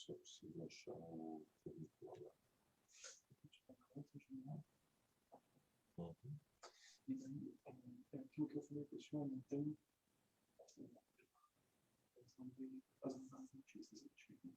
Só preciso achar o currículo lá. E daí, é aquilo que eu falei para o senhor, não tem as notícias antigas.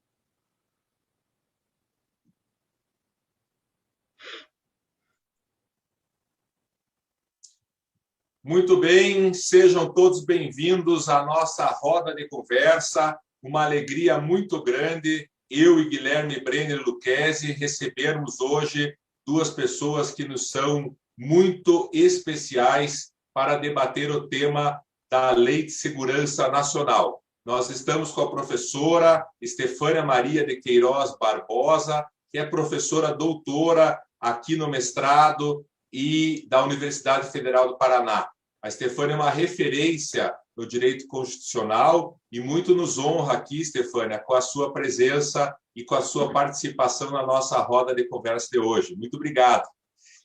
Muito bem, sejam todos bem-vindos à nossa roda de conversa. Uma alegria muito grande, eu e Guilherme Brenner Lucchesi recebermos hoje duas pessoas que nos são muito especiais para debater o tema da Lei de Segurança Nacional. Nós estamos com a professora Estefânia Maria de Queiroz Barbosa, que é professora doutora aqui no mestrado e da Universidade Federal do Paraná. A Estefânia é uma referência no direito constitucional e muito nos honra aqui, Estefânia, com a sua presença e com a sua participação na nossa roda de conversa de hoje. Muito obrigado.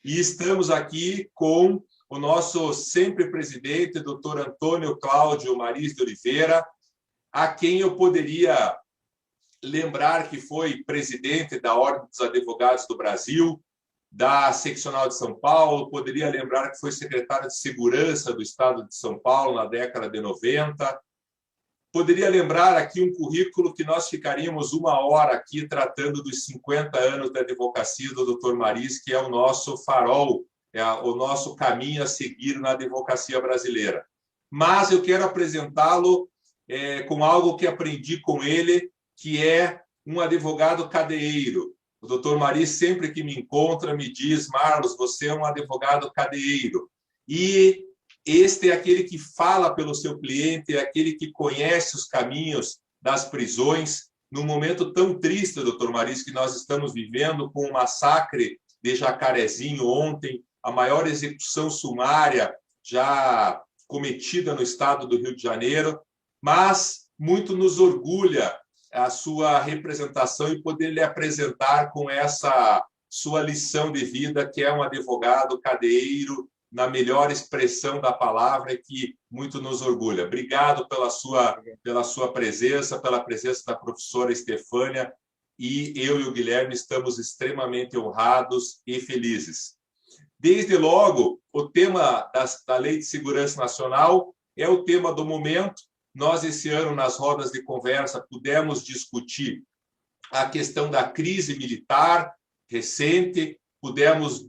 E estamos aqui com o nosso sempre presidente, doutor Antônio Cláudio Maris de Oliveira, a quem eu poderia lembrar que foi presidente da Ordem dos Advogados do Brasil, da Seccional de São Paulo, poderia lembrar que foi secretário de Segurança do Estado de São Paulo na década de 90. Poderia lembrar aqui um currículo que nós ficaríamos uma hora aqui tratando dos 50 anos da advocacia do Dr. Maris, que é o nosso farol, é o nosso caminho a seguir na advocacia brasileira. Mas eu quero apresentá-lo com algo que aprendi com ele, que é um advogado cadeieiro. O doutor Maris, sempre que me encontra, me diz: Marlos, você é um advogado cadeieiro. E este é aquele que fala pelo seu cliente, é aquele que conhece os caminhos das prisões. No momento tão triste, doutor Maris, que nós estamos vivendo, com o massacre de Jacarezinho ontem, a maior execução sumária já cometida no estado do Rio de Janeiro, mas muito nos orgulha a sua representação e poder lhe apresentar com essa sua lição de vida, que é um advogado cadeieiro, na melhor expressão da palavra, que muito nos orgulha. Obrigado pela sua presença, pela presença da professora Estefânia, e eu e o Guilherme estamos extremamente honrados e felizes. Desde logo, o tema da Lei de Segurança Nacional é o tema do momento. Nós, esse ano, nas rodas de conversa, pudemos discutir a questão da crise militar recente, pudemos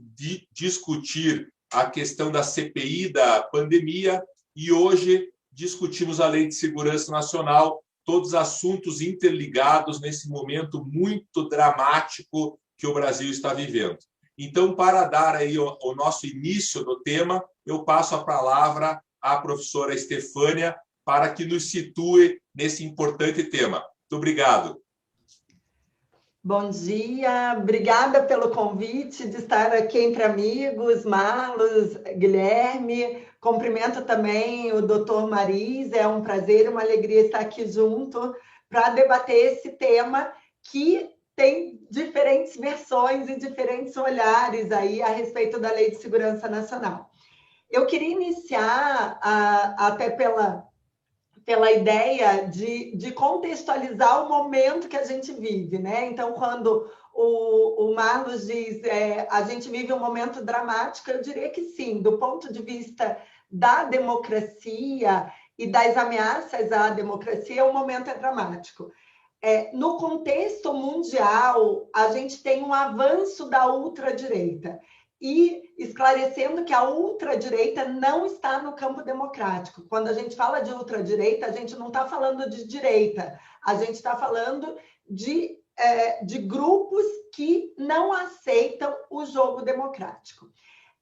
discutir a questão da CPI da pandemia e hoje discutimos a Lei de Segurança Nacional, todos assuntos interligados nesse momento muito dramático que o Brasil está vivendo. Então, para dar aí o nosso início do tema, eu passo a palavra à professora Estefânia, para que nos situe nesse importante tema. Muito obrigado. Bom dia, obrigada pelo convite de estar aqui entre amigos, Marlos, Guilherme. Cumprimento também o doutor Maris, é um prazer e uma alegria estar aqui junto para debater esse tema que tem diferentes versões e diferentes olhares aí a respeito da Lei de Segurança Nacional. Eu queria iniciar até pela ideia de contextualizar o momento que a gente vive, né? Então, quando o Marlos diz a gente vive um momento dramático, eu diria que sim, do ponto de vista da democracia e das ameaças à democracia, o momento é dramático. No contexto mundial, a gente tem um avanço da ultradireita. E esclarecendo que a ultradireita não está no campo democrático. Quando a gente fala de ultradireita, a gente não está falando de direita, a gente está falando de grupos que não aceitam o jogo democrático.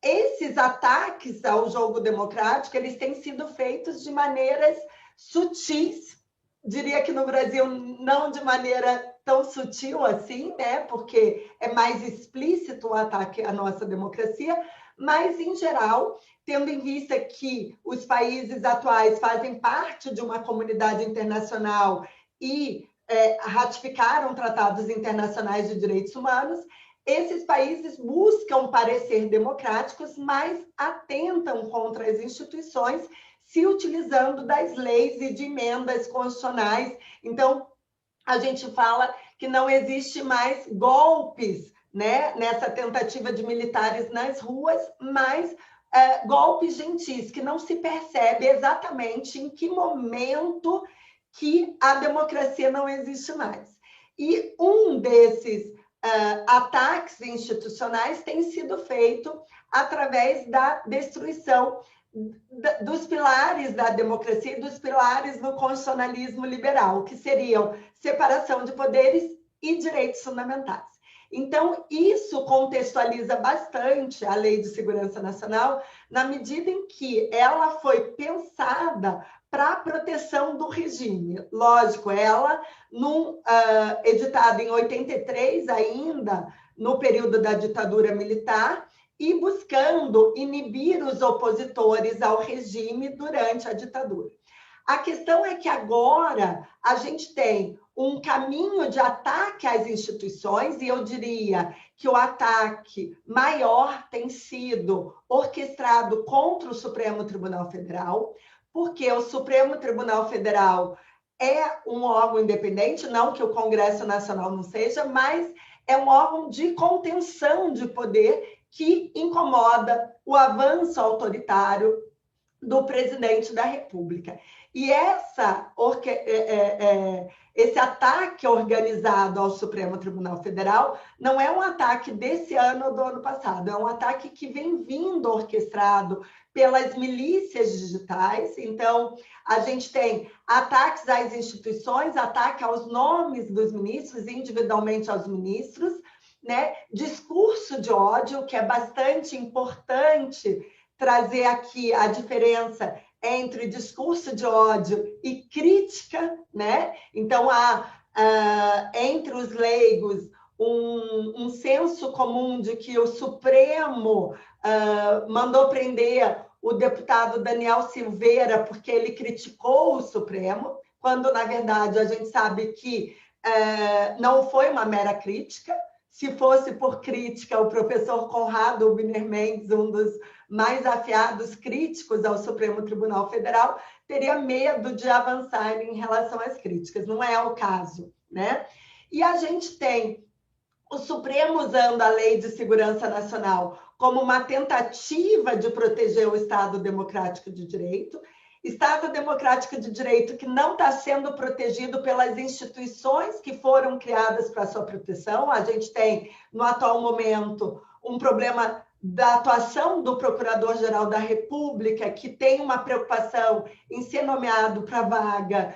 Esses ataques ao jogo democrático, eles têm sido feitos de maneiras sutis, diria que no Brasil não de maneira tão sutil assim, né? Porque é mais explícito o ataque à nossa democracia, mas, em geral, tendo em vista que os países atuais fazem parte de uma comunidade internacional e ratificaram tratados internacionais de direitos humanos, esses países buscam parecer democráticos, mas atentam contra as instituições, se utilizando das leis e de emendas constitucionais. Então, a gente fala que não existe mais golpes, né, nessa tentativa de militares nas ruas, mas golpes gentis, que não se percebe exatamente em que momento que a democracia não existe mais. E um desses ataques institucionais tem sido feito através da destruição dos pilares da democracia e dos pilares do constitucionalismo liberal, que seriam separação de poderes e direitos fundamentais. Então, isso contextualiza bastante a Lei de Segurança Nacional, na medida em que ela foi pensada para a proteção do regime. Lógico, ela, editada em 83 ainda, no período da ditadura militar, e buscando inibir os opositores ao regime durante a ditadura. A questão é que agora a gente tem um caminho de ataque às instituições, e eu diria que o ataque maior tem sido orquestrado contra o Supremo Tribunal Federal, porque o Supremo Tribunal Federal é um órgão independente, não que o Congresso Nacional não seja, mas é um órgão de contenção de poder que incomoda o avanço autoritário do presidente da República. E esse ataque organizado ao Supremo Tribunal Federal não é um ataque desse ano ou do ano passado, é um ataque que vem vindo orquestrado pelas milícias digitais. Então, a gente tem ataques às instituições, ataque aos nomes dos ministros, individualmente aos ministros, né? Discurso de ódio, que é bastante importante trazer aqui a diferença entre discurso de ódio e crítica, né? Então, há entre os leigos um senso comum de que o Supremo mandou prender o deputado Daniel Silveira porque ele criticou o Supremo, quando, na verdade, a gente sabe que não foi uma mera crítica. Se fosse por crítica, o professor Conrado Wiener Mendes, um dos mais afiados críticos ao Supremo Tribunal Federal, teria medo de avançar em relação às críticas. Não é o caso, né? E a gente tem o Supremo usando a Lei de Segurança Nacional como uma tentativa de proteger o Estado Democrático de Direito, Estado Democrático de Direito que não está sendo protegido pelas instituições que foram criadas para sua proteção. A gente tem, no atual momento, um problema da atuação do Procurador-Geral da República, que tem uma preocupação em ser nomeado para a vaga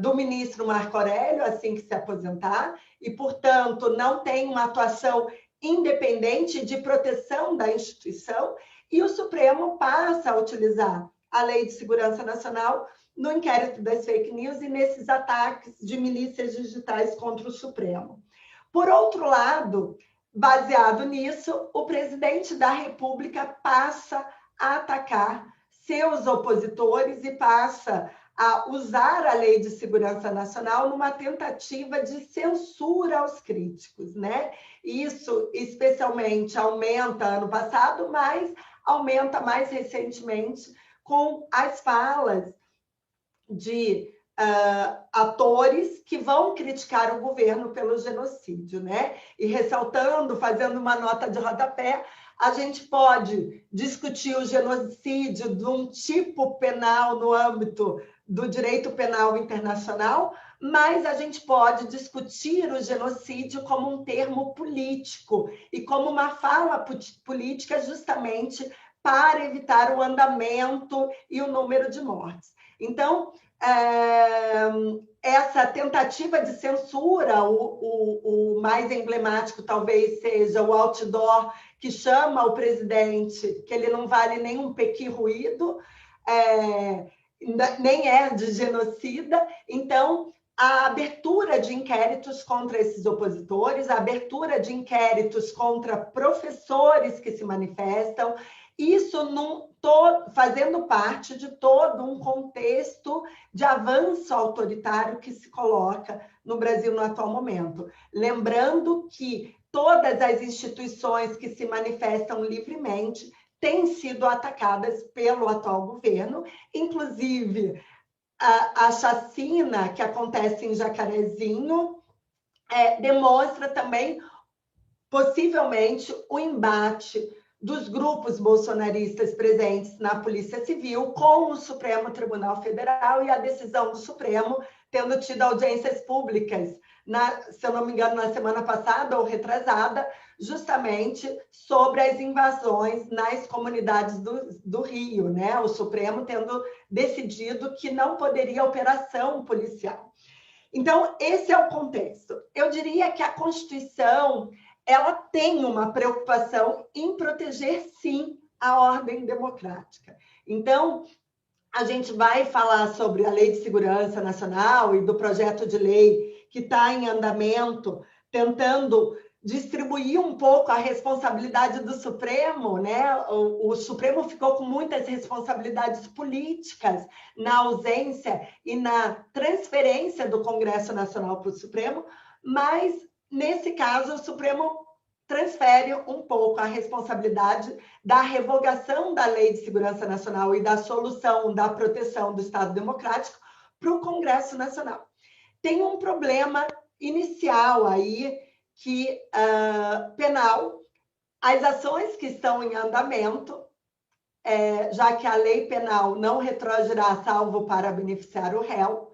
do ministro Marco Aurélio, assim que se aposentar, e, portanto, não tem uma atuação independente de proteção da instituição, e o Supremo passa a utilizar a Lei de Segurança Nacional no inquérito das fake news e nesses ataques de milícias digitais contra o Supremo. Por outro lado, baseado nisso, o presidente da República passa a atacar seus opositores e passa a usar a Lei de Segurança Nacional numa tentativa de censura aos críticos, né? Isso especialmente aumenta ano passado, mas aumenta mais recentemente com as falas de atores que vão criticar o governo pelo genocídio, né? E ressaltando, fazendo uma nota de rodapé, a gente pode discutir o genocídio de um tipo penal no âmbito do direito penal internacional, mas a gente pode discutir o genocídio como um termo político e como uma fala política justamente para evitar o andamento e o número de mortes. Então, essa tentativa de censura, o mais emblemático talvez seja o outdoor que chama o presidente, que ele não vale nem um pequi ruído, nem é de genocida. Então, a abertura de inquéritos contra esses opositores, a abertura de inquéritos contra professores que se manifestam, isso fazendo parte de todo um contexto de avanço autoritário que se coloca no Brasil no atual momento. Lembrando que todas as instituições que se manifestam livremente têm sido atacadas pelo atual governo, inclusive a chacina que acontece em Jacarezinho demonstra também, possivelmente, o embate dos grupos bolsonaristas presentes na Polícia Civil com o Supremo Tribunal Federal e a decisão do Supremo tendo tido audiências públicas, se eu não me engano, na semana passada ou retrasada, justamente sobre as invasões nas comunidades do Rio, né? O Supremo tendo decidido que não poderia operação policial. Então, esse é o contexto. Eu diria que a Constituição ela tem uma preocupação em proteger, sim, a ordem democrática. Então, a gente vai falar sobre a Lei de Segurança Nacional e do projeto de lei que está em andamento, tentando distribuir um pouco a responsabilidade do Supremo, né? O Supremo ficou com muitas responsabilidades políticas na ausência e na transferência do Congresso Nacional para o Supremo, mas, nesse caso, o Supremo transfere um pouco a responsabilidade da revogação da Lei de Segurança Nacional e da solução da proteção do Estado Democrático para o Congresso Nacional. Tem um problema inicial aí, que penal, as ações que estão em andamento, já que a lei penal não retroagirá salvo para beneficiar o réu,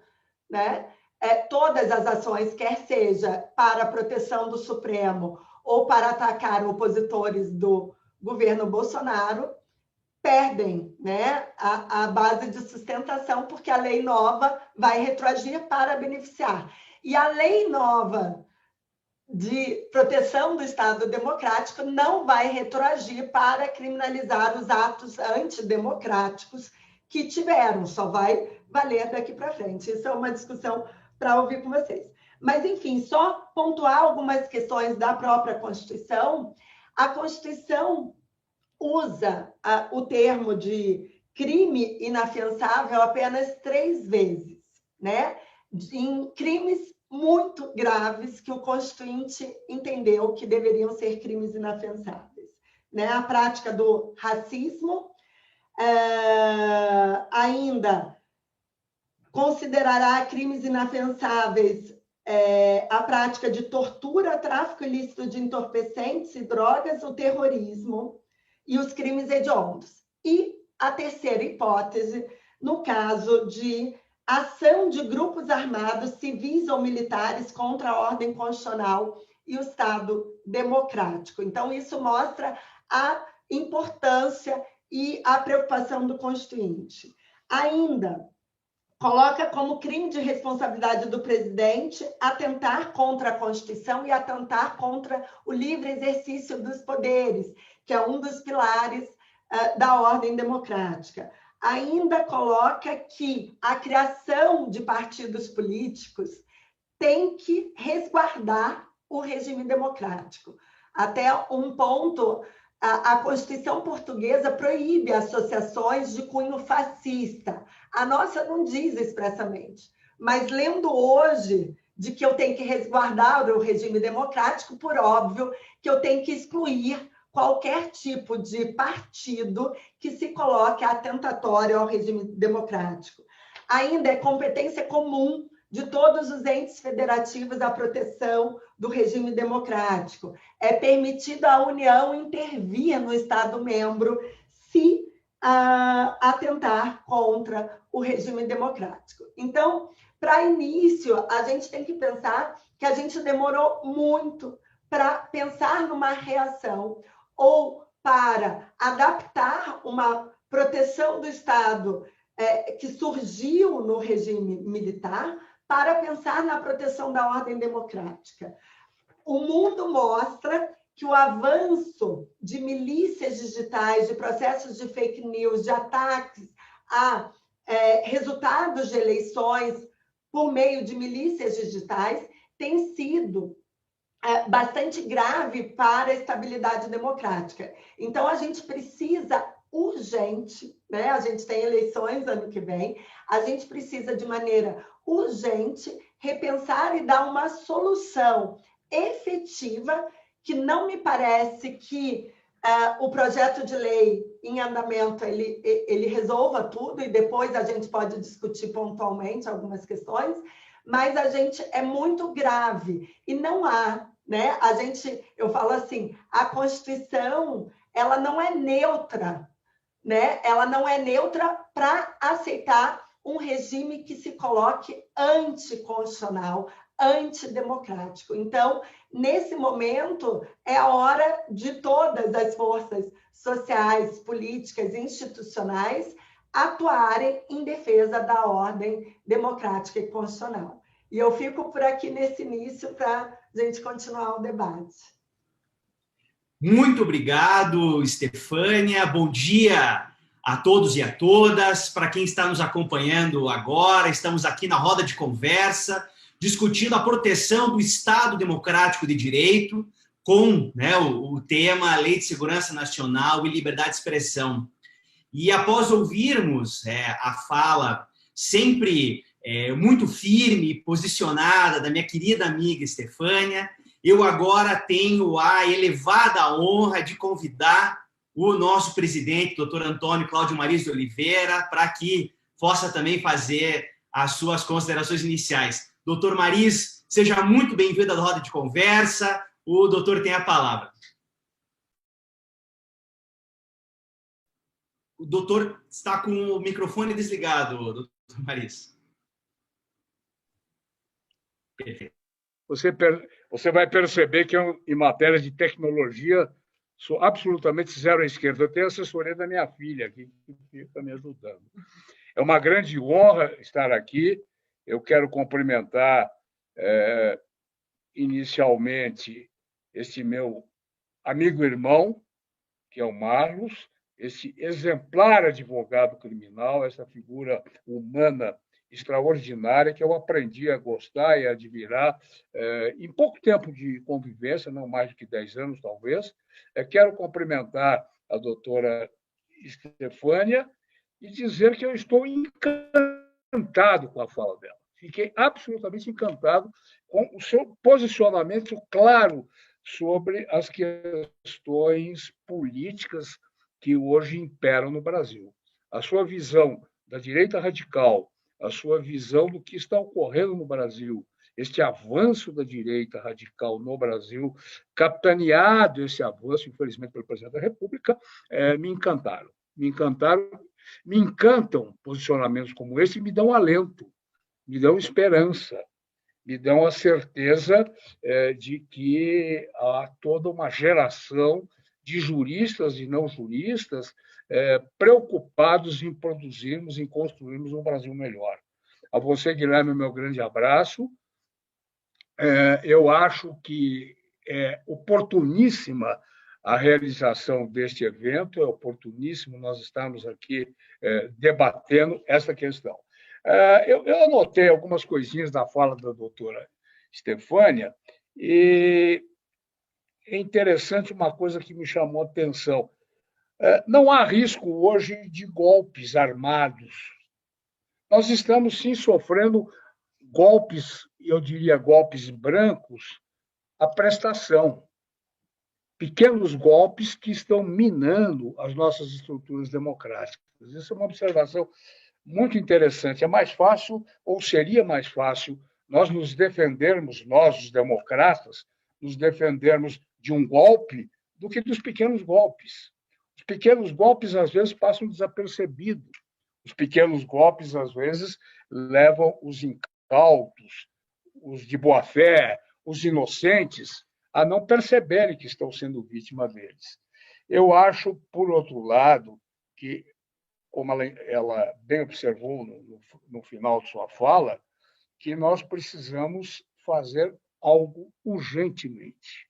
né? Todas as ações, quer seja para a proteção do Supremo ou para atacar opositores do governo Bolsonaro, perdem, né, a base de sustentação, porque a lei nova vai retroagir para beneficiar. E a lei nova de proteção do Estado Democrático não vai retroagir para criminalizar os atos antidemocráticos que tiveram, só vai valer daqui para frente. Isso é uma discussão para ouvir com vocês. Mas, enfim, só pontuar algumas questões da própria Constituição. A Constituição usa o termo de crime inafiançável apenas 3 vezes, né? Em crimes muito graves que o Constituinte entendeu que deveriam ser crimes inafiançáveis, né? A prática do racismo, ainda considerará crimes inafiançáveis a prática de tortura, tráfico ilícito de entorpecentes e drogas, o terrorismo e os crimes hediondos. E a terceira hipótese, no caso de ação de grupos armados, civis ou militares contra a ordem constitucional e o Estado democrático. Então, isso mostra a importância e a preocupação do Constituinte. Ainda coloca como crime de responsabilidade do presidente atentar contra a Constituição e atentar contra o livre exercício dos poderes, que é um dos pilares da ordem democrática. Ainda coloca que a criação de partidos políticos tem que resguardar o regime democrático. Até um ponto, a Constituição portuguesa proíbe associações de cunho fascista. A nossa não diz expressamente, mas lendo hoje de que eu tenho que resguardar o regime democrático, por óbvio que eu tenho que excluir qualquer tipo de partido que se coloque atentatório ao regime democrático. Ainda é competência comum de todos os entes federativos à proteção do regime democrático. É permitido à União intervir no Estado-membro se atentar contra o regime democrático. Então, para início, a gente tem que pensar que a gente demorou muito para pensar numa reação ou para adaptar uma proteção do Estado que surgiu no regime militar para pensar na proteção da ordem democrática. O mundo mostra que o avanço de milícias digitais, de processos de fake news, de ataques a resultados de eleições por meio de milícias digitais tem sido bastante grave para a estabilidade democrática. Então, a gente precisa urgente, né? A gente tem eleições ano que vem, a gente precisa de maneira urgente repensar e dar uma solução efetiva, que não me parece que o projeto de lei em andamento ele resolva tudo e depois a gente pode discutir pontualmente algumas questões, mas a gente é muito grave e não há, né? Eu falo assim, a Constituição ela não é neutra, né? Ela não é neutra para aceitar um regime que se coloque anticonstitucional, antidemocrático. Então, nesse momento, é a hora de todas as forças sociais, políticas, institucionais atuarem em defesa da ordem democrática e constitucional. E eu fico por aqui nesse início para a gente continuar o debate. Muito obrigado, Estefânia. Bom dia a todos e a todas. Para quem está nos acompanhando agora, estamos aqui na roda de conversa, discutindo a proteção do Estado Democrático de Direito, com o tema Lei de Segurança Nacional e Liberdade de Expressão. E após ouvirmos a fala sempre muito firme e posicionada da minha querida amiga Estefânia, eu agora tenho a elevada honra de convidar o nosso presidente, doutor Antônio Cláudio Mariz de Oliveira, para que possa também fazer as suas considerações iniciais. Doutor Mariz, seja muito bem-vindo à roda de conversa. O doutor tem a palavra. O doutor está com o microfone desligado, doutor Mariz. Perfeito. Você vai perceber que eu, em matéria de tecnologia, sou absolutamente zero à esquerda. Eu tenho a assessoria da minha filha aqui, que fica me ajudando. É uma grande honra estar aqui. Eu quero cumprimentar, inicialmente, esse meu amigo irmão, que é o Marlos, esse exemplar advogado criminal, essa figura humana extraordinária que eu aprendi a gostar e a admirar em pouco tempo de convivência, não mais do que 10 anos, talvez. Quero cumprimentar a doutora Estefânia e dizer que eu estou encantado com a fala dela. Fiquei absolutamente encantado com o seu posicionamento claro sobre as questões políticas que hoje imperam no Brasil. A sua visão da direita radical, a sua visão do que está ocorrendo no Brasil, este avanço da direita radical no Brasil, capitaneado esse avanço, infelizmente, pelo presidente da República, me encantaram. Me encantam posicionamentos como esse e me dão alento, me dão esperança, me dão a certeza de que há toda uma geração de juristas e não juristas preocupados em produzirmos, em construirmos um Brasil melhor. A você, Guilherme, meu grande abraço. Eu acho que é oportuníssima a realização deste evento, é oportuníssimo nós estarmos aqui debatendo essa questão. Eu anotei algumas coisinhas da fala da doutora Estefânia e é interessante uma coisa que me chamou a atenção. Não há risco hoje de golpes armados. Nós estamos, sim, sofrendo golpes, eu diria golpes brancos, à prestação. Pequenos golpes que estão minando as nossas estruturas democráticas. Isso é uma observação muito interessante. É mais fácil, ou seria mais fácil, nós nos defendermos, nós, os democratas, nos defendermos de um golpe do que dos pequenos golpes. Os pequenos golpes, às vezes, passam desapercebidos. Os pequenos golpes, às vezes, levam os incautos, os de boa-fé, os inocentes, a não perceberem que estão sendo vítima deles. Eu acho, por outro lado, que, como ela bem observou no final de sua fala, que nós precisamos fazer algo urgentemente.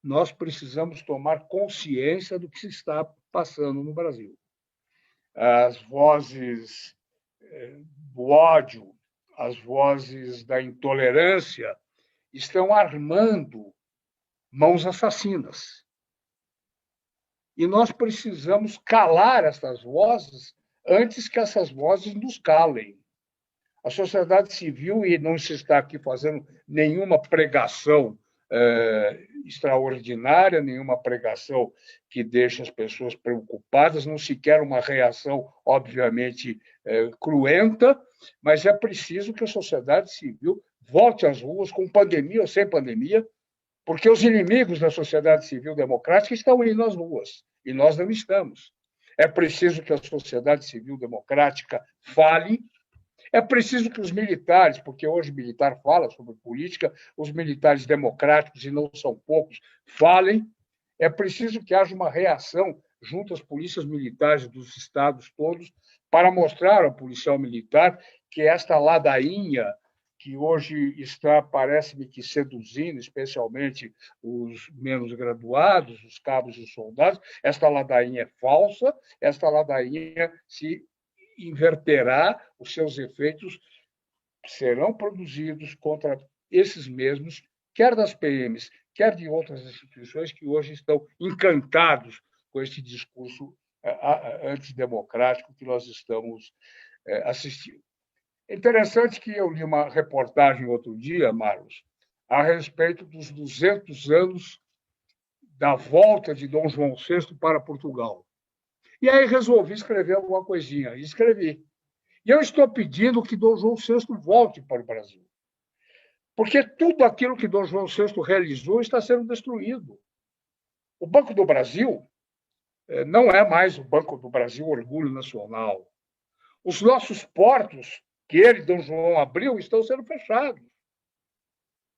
Nós precisamos tomar consciência do que se está passando no Brasil. As vozes do ódio, as vozes da intolerância estão armando mãos assassinas. E nós precisamos calar essas vozes antes que essas vozes nos calem. A sociedade civil, e não se está aqui fazendo nenhuma pregação extraordinária, nenhuma pregação que deixe as pessoas preocupadas, não se quer uma reação, obviamente, cruenta, mas é preciso que a sociedade civil volte às ruas, com pandemia ou sem pandemia, porque os inimigos da sociedade civil democrática estão indo às ruas, e nós não estamos. É preciso que a sociedade civil democrática fale. É preciso que os militares, porque hoje o militar fala sobre política, os militares democráticos, e não são poucos, falem. É preciso que haja uma reação junto às polícias militares dos estados todos para mostrar ao policial militar que esta ladainha que hoje está, parece-me que seduzindo, especialmente os menos graduados, os cabos e os soldados, esta ladainha é falsa, esta ladainha se inverterá, os seus efeitos serão produzidos contra esses mesmos, quer das PMs, quer de outras instituições que hoje estão encantados com este discurso antidemocrático que nós estamos assistindo. É interessante que eu li uma reportagem outro dia, Marlos, a respeito dos 200 anos da volta de Dom João VI para Portugal. E aí resolvi escrever alguma coisinha, e escrevi. E eu estou pedindo que Dom João VI volte para o Brasil, porque tudo aquilo que Dom João VI realizou está sendo destruído. O Banco do Brasil não é mais o Banco do Brasil Orgulho Nacional. Os nossos portos, que ele, Dom João, abriu, estão sendo fechados.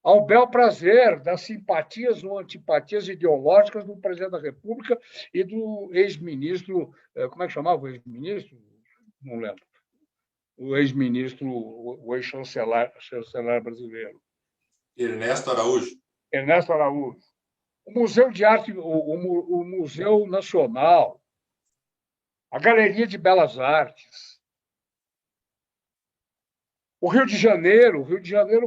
Ao bel prazer das simpatias ou antipatias ideológicas do presidente da República e do ex-ministro, como é que chamava o ex-ministro? Não lembro. O ex-ministro, o ex-chanceler brasileiro. Ernesto Araújo. Ernesto Araújo. O Museu de Arte, o Museu Nacional, a Galeria de Belas Artes. O Rio de Janeiro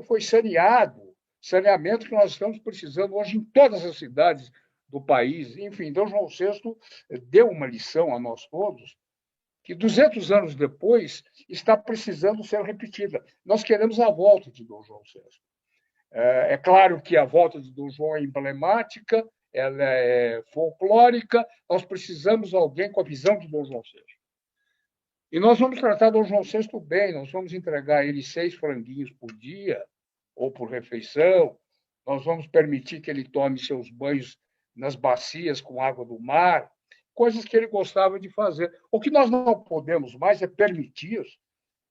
foi saneamento que nós estamos precisando hoje em todas as cidades do país. Enfim, Dom João VI deu uma lição a nós todos que 200 anos depois está precisando ser repetida. Nós queremos a volta de Dom João VI. É claro que a volta de Dom João é emblemática, ela é folclórica, nós precisamos de alguém com a visão de Dom João VI. E nós vamos tratar Dom João VI bem, nós vamos entregar a ele 6 franguinhos por dia, ou por refeição, nós vamos permitir que ele tome seus banhos nas bacias com água do mar, coisas que ele gostava de fazer. O que nós não podemos mais é permitir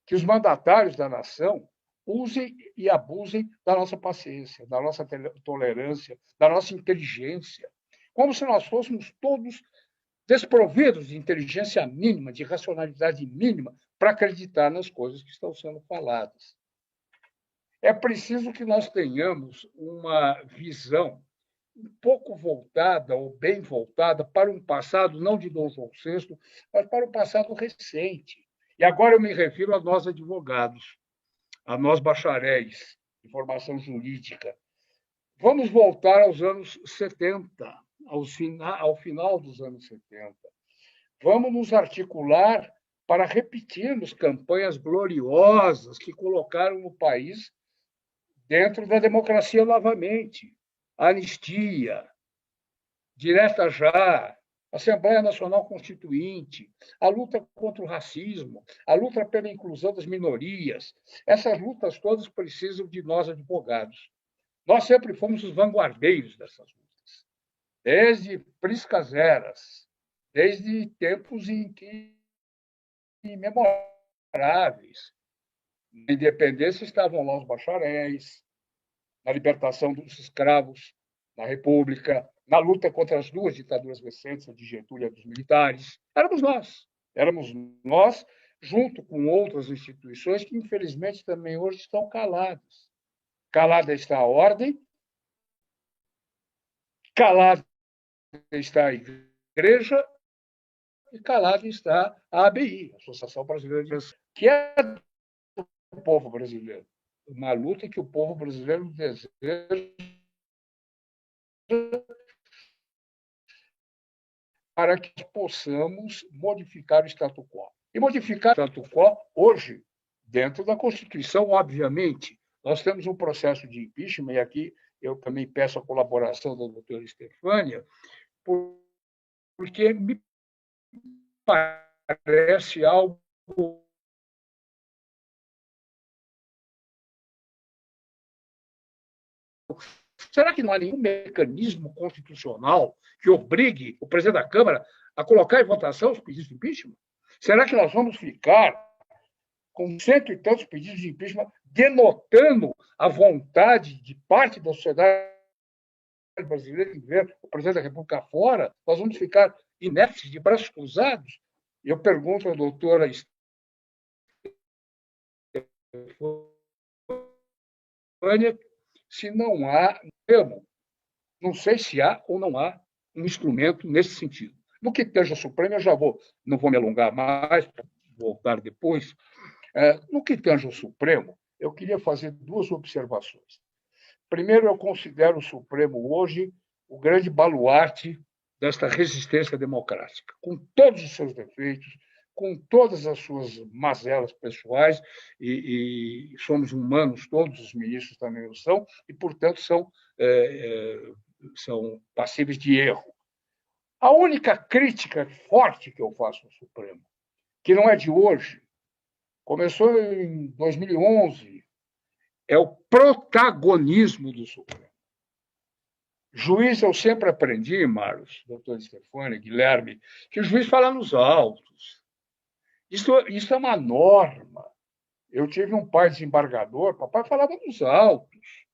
que os mandatários da nação usem e abusem da nossa paciência, da nossa tolerância, da nossa inteligência, como se nós fôssemos todos desprovidos de inteligência mínima, de racionalidade mínima, para acreditar nas coisas que estão sendo faladas. É preciso que nós tenhamos uma visão um pouco voltada, ou bem voltada, para um passado, não de Dom João VI, mas para um passado recente. E agora eu me refiro a nós advogados, a nós bacharéis de formação jurídica. Vamos voltar aos anos 70, ao final dos anos 70. Vamos nos articular para repetirmos campanhas gloriosas que colocaram o país dentro da democracia novamente. Anistia, direta já, Assembleia Nacional Constituinte, a luta contra o racismo, a luta pela inclusão das minorias. Essas lutas todas precisam de nós, advogados. Nós sempre fomos os vanguardeiros dessas lutas, desde priscas eras, desde tempos imemoráveis. Na independência estavam lá os bacharéis, na libertação dos escravos, na República, na luta contra as 2 ditaduras recentes, a de Getúlio e a dos militares. Éramos nós, junto com outras instituições que, infelizmente, também hoje estão caladas. Calada está a ordem, calada está a igreja e calada está a ABI, a Associação Brasileira de Justiça, que é do povo brasileiro. Uma luta que o povo brasileiro deseja para que possamos modificar o status quo. E modificar o status quo hoje, dentro da Constituição, obviamente. Nós temos um processo de impeachment, e aqui eu também peço a colaboração da doutora Estefânia, porque me parece algo. Será que não há nenhum mecanismo constitucional que obrigue o presidente da Câmara a colocar em votação os pedidos de impeachment? Será que nós vamos ficar com 100 e tantos pedidos de impeachment, denotando a vontade de parte da sociedade brasileira em ver o presidente da República fora? Nós vamos ficar inertes, de braços cruzados? Eu pergunto à doutora Estefânia se não há, não sei se há ou não há um instrumento nesse sentido. No que tange ao Supremo, eu já não vou me alongar mais, vou voltar depois. No que tange ao Supremo, eu queria fazer duas observações. Primeiro, eu considero o Supremo hoje o grande baluarte desta resistência democrática, com todos os seus defeitos, com todas as suas mazelas pessoais, e somos humanos, todos os ministros também o são, e, portanto, são passíveis de erro. A única crítica forte que eu faço ao Supremo, que não é de hoje, começou em 2011, é o protagonismo do Supremo. Juiz, eu sempre aprendi, Marlos, doutor Stefânia, Guilherme, que o juiz fala nos autos. Isso é uma norma. Eu tive um pai desembargador, papai falava nos autos.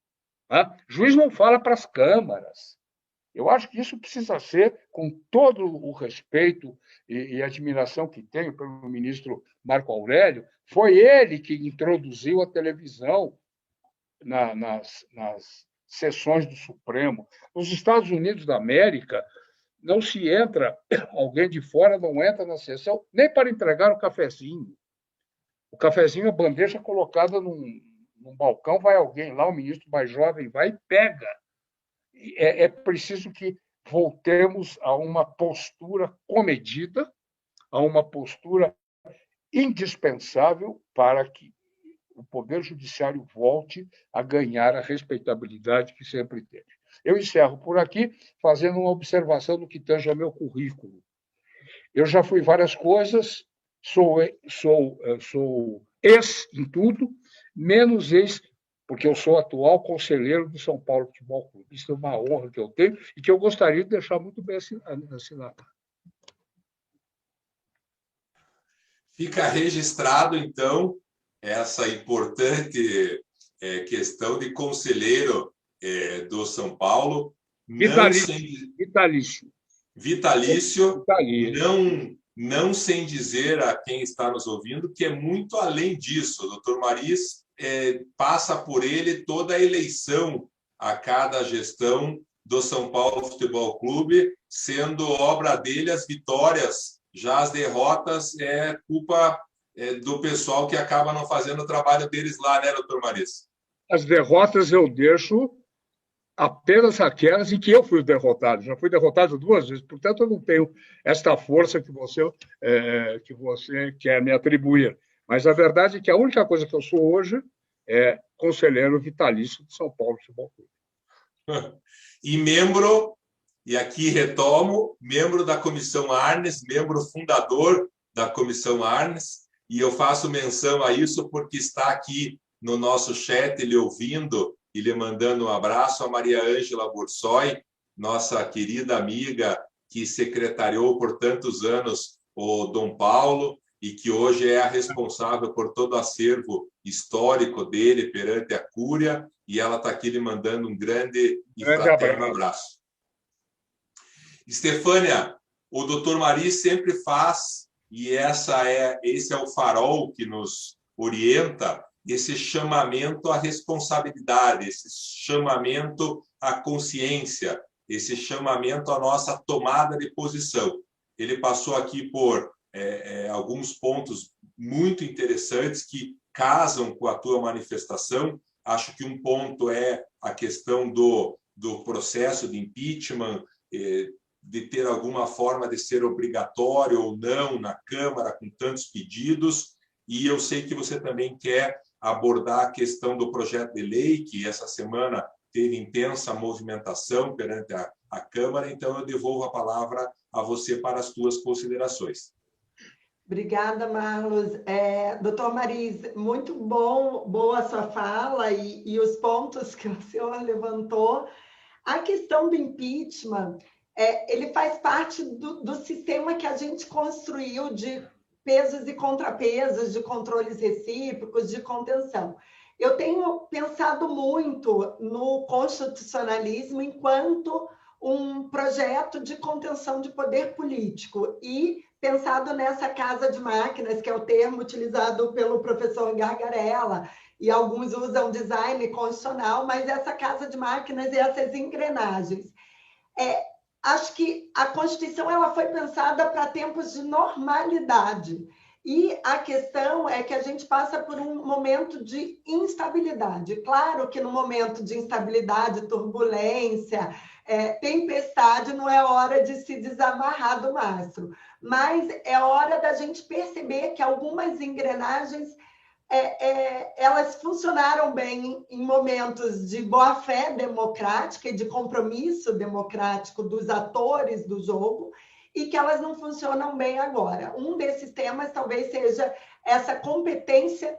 Né? Juiz não fala para as câmaras. Eu acho que isso precisa ser, com todo o respeito e admiração que tenho pelo ministro Marco Aurélio, foi ele que introduziu a televisão nas sessões do Supremo. Nos Estados Unidos da América, não se entra, alguém de fora não entra na sessão, nem para entregar o cafezinho. O cafezinho é bandeja colocada num balcão, vai alguém lá, o ministro mais jovem vai e pega. É preciso que voltemos a uma postura comedida, a uma postura indispensável para que o Poder Judiciário volte a ganhar a respeitabilidade que sempre teve. Eu encerro por aqui fazendo uma observação do que tange ao meu currículo. Eu já fui várias coisas, sou ex em tudo, menos ex, porque eu sou atual conselheiro do São Paulo Futebol Clube. Isso é uma honra que eu tenho e que eu gostaria de deixar muito bem assinado. Fica registrado, então, essa importante questão de conselheiro do São Paulo. Vitalício. Não sem dizer a quem está nos ouvindo que é muito além disso. O doutor Maris passa por ele toda a eleição a cada gestão do São Paulo Futebol Clube, sendo obra dele as vitórias, já as derrotas é culpa do pessoal que acaba não fazendo o trabalho deles lá, né, doutor Maris? As derrotas eu deixo apenas aquelas em que eu fui derrotado. Já fui derrotado 2 vezes, portanto, eu não tenho esta força que você quer me atribuir. Mas a verdade é que a única coisa que eu sou hoje é conselheiro vitalício de São Paulo Futebol Clube. E membro, e aqui retomo, membro da Comissão Arnes, membro fundador da Comissão Arnes, e eu faço menção a isso porque está aqui no nosso chat, lhe ouvindo e lhe mandando um abraço, a Maria Ângela Bursoi, nossa querida amiga que secretariou por tantos anos o Dom Paulo e que hoje é a responsável por todo o acervo histórico dele perante a Cúria, e ela está aqui lhe mandando um grande e fraterno abraço. Estefânia, o doutor Maris sempre faz, e esse é o farol que nos orienta, esse chamamento à responsabilidade, esse chamamento à consciência, esse chamamento à nossa tomada de posição. Ele passou aqui por alguns pontos muito interessantes que casam com a tua manifestação. Acho que um ponto é a questão do processo de impeachment, de ter alguma forma de ser obrigatório ou não na Câmara, com tantos pedidos, e eu sei que você também quer abordar a questão do projeto de lei, que essa semana teve intensa movimentação perante a Câmara. Então, eu devolvo a palavra a você para as suas considerações. Obrigada, Marlos. Doutor Mariz, muito boa a sua fala e os pontos que o senhor levantou. A questão do impeachment, ele faz parte do sistema que a gente construiu de pesos e contrapesos, de controles recíprocos, de contenção. Eu tenho pensado muito no constitucionalismo enquanto um projeto de contenção de poder político e pensado nessa casa de máquinas, que é o termo utilizado pelo professor Gargarella, e alguns usam design constitucional, mas essa casa de máquinas e essas engrenagens. Acho que a Constituição ela foi pensada para tempos de normalidade. E a questão é que a gente passa por um momento de instabilidade. Claro que no momento de instabilidade, turbulência, tempestade, não é hora de se desamarrar do mastro, mas é hora da gente perceber que algumas engrenagens elas funcionaram bem em momentos de boa-fé democrática e de compromisso democrático dos atores do jogo, e que elas não funcionam bem agora. Um desses temas talvez seja essa competência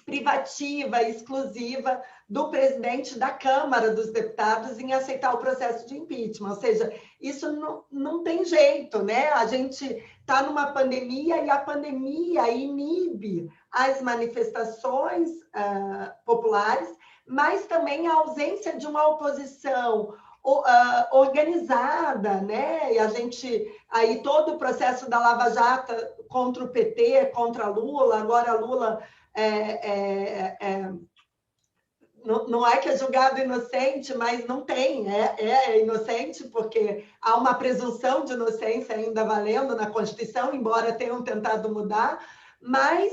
privativa, exclusiva do presidente da Câmara dos Deputados em aceitar o processo de impeachment. Ou seja, isso não tem jeito, né? A gente está numa pandemia e a pandemia inibe as manifestações populares, mas também a ausência de uma oposição organizada, né? E a gente aí todo o processo da Lava Jato contra o PT, contra Lula, agora Lula não é que é julgado inocente, mas não tem, é inocente porque há uma presunção de inocência ainda valendo na Constituição, embora tenham tentado mudar, mas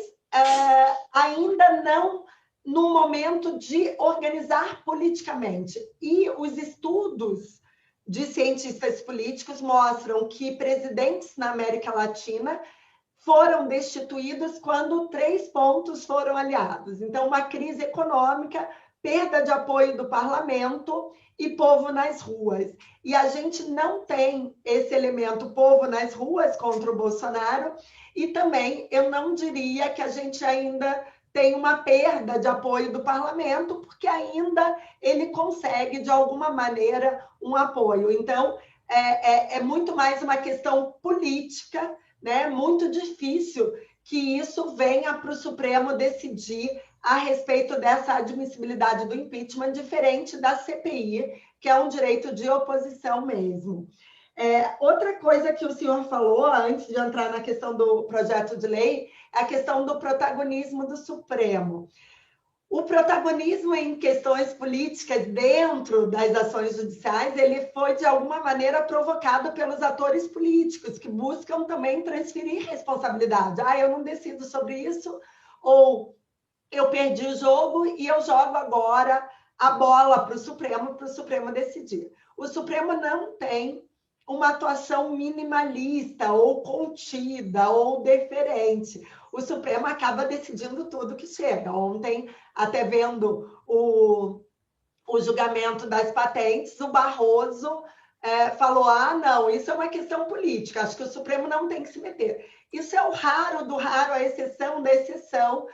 ainda não no momento de organizar politicamente. E os estudos de cientistas políticos mostram que presidentes na América Latina foram destituídos quando 3 pontos foram aliados. Então, uma crise econômica, perda de apoio do parlamento e povo nas ruas. E a gente não tem esse elemento povo nas ruas contra o Bolsonaro, e também eu não diria que a gente ainda tem uma perda de apoio do parlamento, porque ainda ele consegue, de alguma maneira, um apoio. Então, é muito mais uma questão política, né? Muito difícil que isso venha para o Supremo decidir a respeito dessa admissibilidade do impeachment, diferente da CPI, que é um direito de oposição mesmo. Outra coisa que o senhor falou, antes de entrar na questão do projeto de lei, é a questão do protagonismo do Supremo. O protagonismo em questões políticas dentro das ações judiciais, ele foi, de alguma maneira, provocado pelos atores políticos, que buscam também transferir responsabilidade. Eu não decido sobre isso, ou eu perdi o jogo e eu jogo agora a bola para o Supremo decidir. O Supremo não tem uma atuação minimalista, ou contida, ou deferente. O Supremo acaba decidindo tudo que chega. Ontem, até vendo o julgamento das patentes, o Barroso falou, não, isso é uma questão política, acho que o Supremo não tem que se meter. Isso é o raro do raro, a exceção da exceção,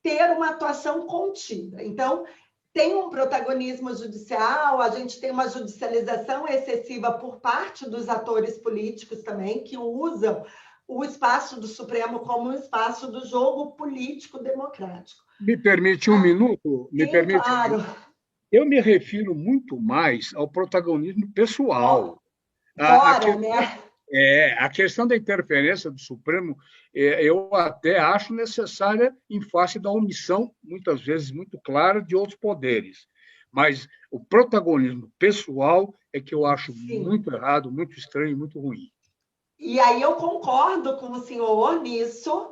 ter uma atuação contida. Então, tem um protagonismo judicial, a gente tem uma judicialização excessiva por parte dos atores políticos também, que usam o espaço do Supremo como um espaço do jogo político democrático. Me permite um minuto? Sim, claro. Eu me refiro muito mais ao protagonismo pessoal. A questão da interferência do Supremo, eu até acho necessária em face da omissão, muitas vezes muito clara, de outros poderes. Mas o protagonismo pessoal é que eu acho muito errado, muito estranho, muito ruim. E aí eu concordo com o senhor nisso.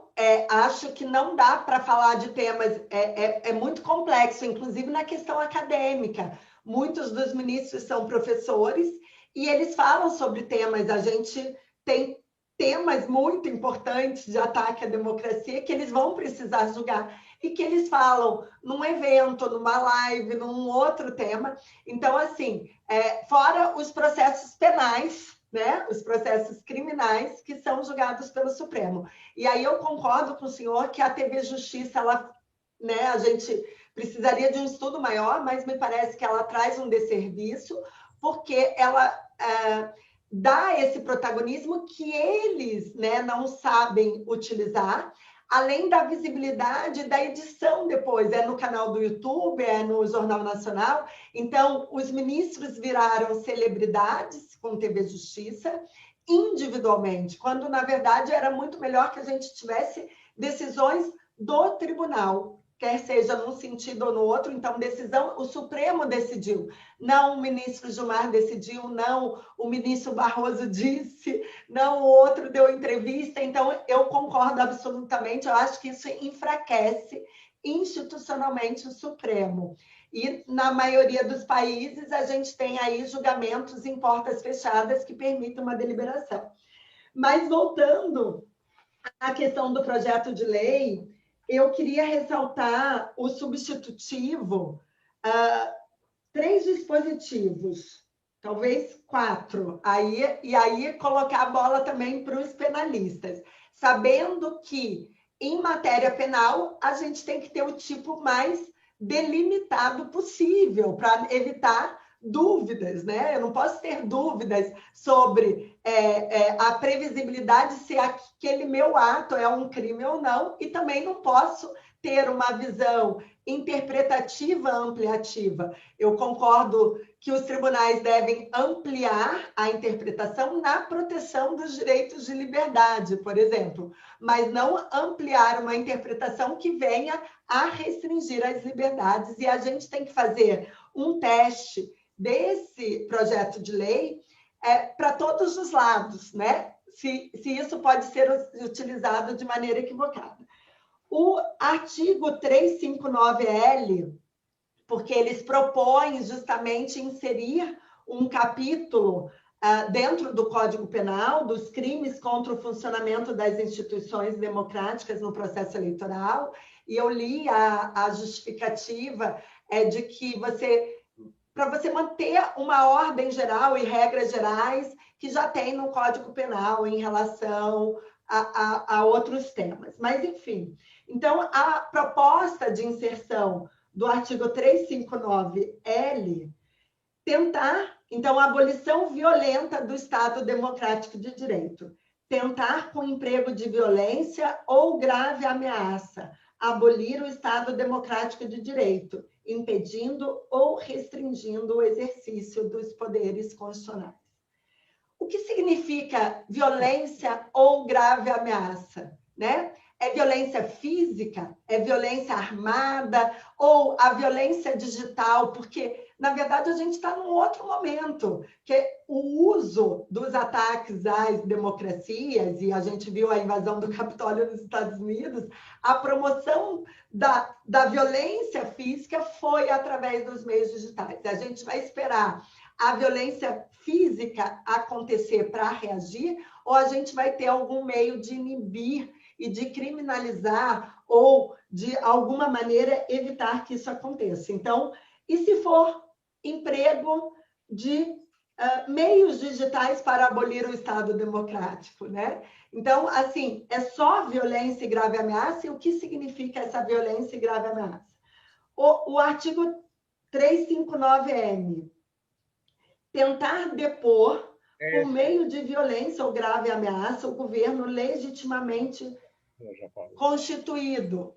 Acho que não dá para falar de temas, é muito complexo, inclusive na questão acadêmica. Muitos dos ministros são professores e eles falam sobre temas. A gente tem temas muito importantes de ataque à democracia que eles vão precisar julgar. e que eles falam num evento, numa live, num outro tema. Então, assim, fora os processos penais, né? Os processos criminais que são julgados pelo Supremo. E aí eu concordo com o senhor que a TV Justiça, ela, né, a gente precisaria de um estudo maior, mas me parece que ela traz um desserviço, porque ela dá esse protagonismo que eles, né, não sabem utilizar, além da visibilidade da edição depois, no canal do YouTube, no Jornal Nacional. Então, os ministros viraram celebridades com TV Justiça, individualmente, quando, na verdade, era muito melhor que a gente tivesse decisões do tribunal, quer seja num sentido ou no outro. Então, decisão, o Supremo decidiu, não o ministro Gilmar decidiu, não o ministro Barroso disse, não o outro deu entrevista. Então, eu concordo absolutamente, eu acho que isso enfraquece institucionalmente o Supremo. E, na maioria dos países, a gente tem aí julgamentos em portas fechadas que permitem uma deliberação. Mas, voltando à questão do projeto de lei, eu queria ressaltar o substitutivo, 3 dispositivos, talvez 4, e aí colocar a bola também para os penalistas, sabendo que, em matéria penal, a gente tem que ter o tipo mais delimitado possível, para evitar dúvidas, né? Eu não posso ter dúvidas sobre a previsibilidade se aquele meu ato é um crime ou não, e também não posso ter uma visão interpretativa ampliativa. Eu concordo que os tribunais devem ampliar a interpretação na proteção dos direitos de liberdade, por exemplo, mas não ampliar uma interpretação que venha a restringir as liberdades. E a gente tem que fazer um teste desse projeto de lei para todos os lados, né? Se isso pode ser utilizado de maneira equivocada. O artigo 359L, porque eles propõem justamente inserir um capítulo dentro do Código Penal dos crimes contra o funcionamento das instituições democráticas no processo eleitoral, e eu li a justificativa de que para você manter uma ordem geral e regras gerais que já tem no Código Penal em relação a outros temas. Mas, enfim, então, a proposta de inserção do artigo 359L tentar, então, a abolição violenta do Estado Democrático de Direito, tentar com emprego de violência ou grave ameaça abolir o Estado Democrático de Direito, impedindo ou restringindo o exercício dos poderes constitucionais. O que significa violência ou grave ameaça, né? É violência física? É violência armada? Ou a violência digital? Porque, na verdade, a gente está num outro momento, que o uso dos ataques às democracias, e a gente viu a invasão do Capitólio nos Estados Unidos, a promoção da violência física foi através dos meios digitais. A gente vai esperar a violência física acontecer para reagir, ou a gente vai ter algum meio de inibir e de criminalizar ou, de alguma maneira, evitar que isso aconteça. Então, e se for emprego de meios digitais para abolir o Estado Democrático, né? Então, assim, é só violência e grave ameaça, e o que significa essa violência e grave ameaça? O artigo 359M, tentar depor por meio de violência ou grave ameaça o governo legitimamente constituído.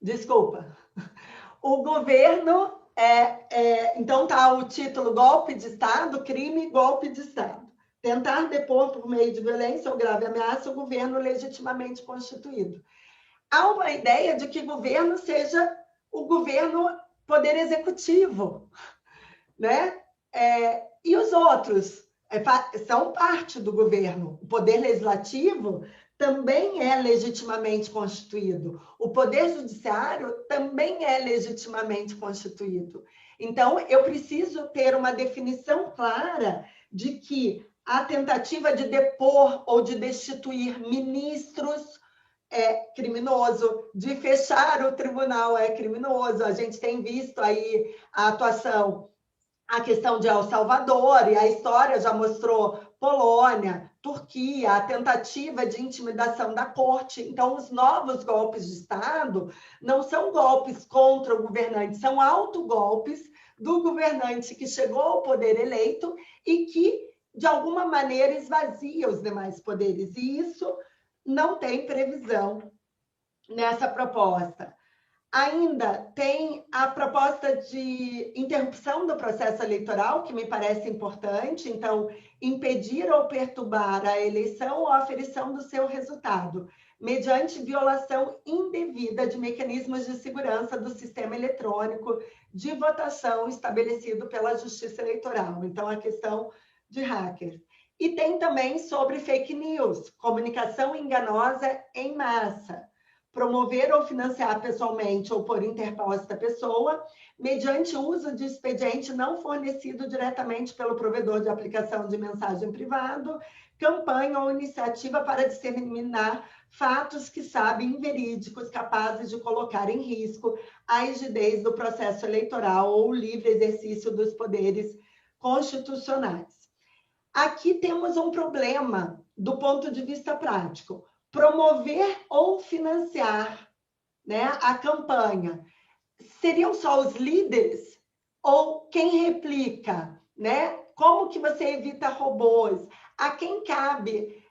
Desculpa. O governo então está o título golpe de Estado, crime, golpe de Estado. Tentar depor por meio de violência ou grave ameaça o governo legitimamente constituído. Há uma ideia de que governo seja o governo poder executivo, né? E os outros são parte do governo. O poder legislativo também é legitimamente constituído. O poder judiciário também é legitimamente constituído. Então, eu preciso ter uma definição clara de que a tentativa de depor ou de destituir ministros é criminoso, de fechar o tribunal é criminoso. A gente tem visto aí a atuação, a questão de El Salvador, e a história já mostrou Polônia, Turquia, a tentativa de intimidação da corte. Então, os novos golpes de Estado não são golpes contra o governante, são autogolpes do governante que chegou ao poder eleito e que, de alguma maneira, esvazia os demais poderes. E isso não tem previsão nessa proposta. Ainda tem a proposta de interrupção do processo eleitoral, que me parece importante. Então, impedir ou perturbar a eleição ou a aferição do seu resultado, mediante violação indevida de mecanismos de segurança do sistema eletrônico de votação estabelecido pela Justiça Eleitoral. Então, a questão de hackers. E tem também sobre fake news, comunicação enganosa em massa. Promover ou financiar pessoalmente ou por interposta pessoa, mediante uso de expediente não fornecido diretamente pelo provedor de aplicação de mensagem privado, campanha ou iniciativa para disseminar fatos que sabem inverídicos, capazes de colocar em risco a rigidez do processo eleitoral ou o livre exercício dos poderes constitucionais. Aqui temos um problema do ponto de vista prático. Promover ou financiar, né, a campanha. Seriam só os líderes ou quem replica, né? Como que você evita robôs? A quem cabe?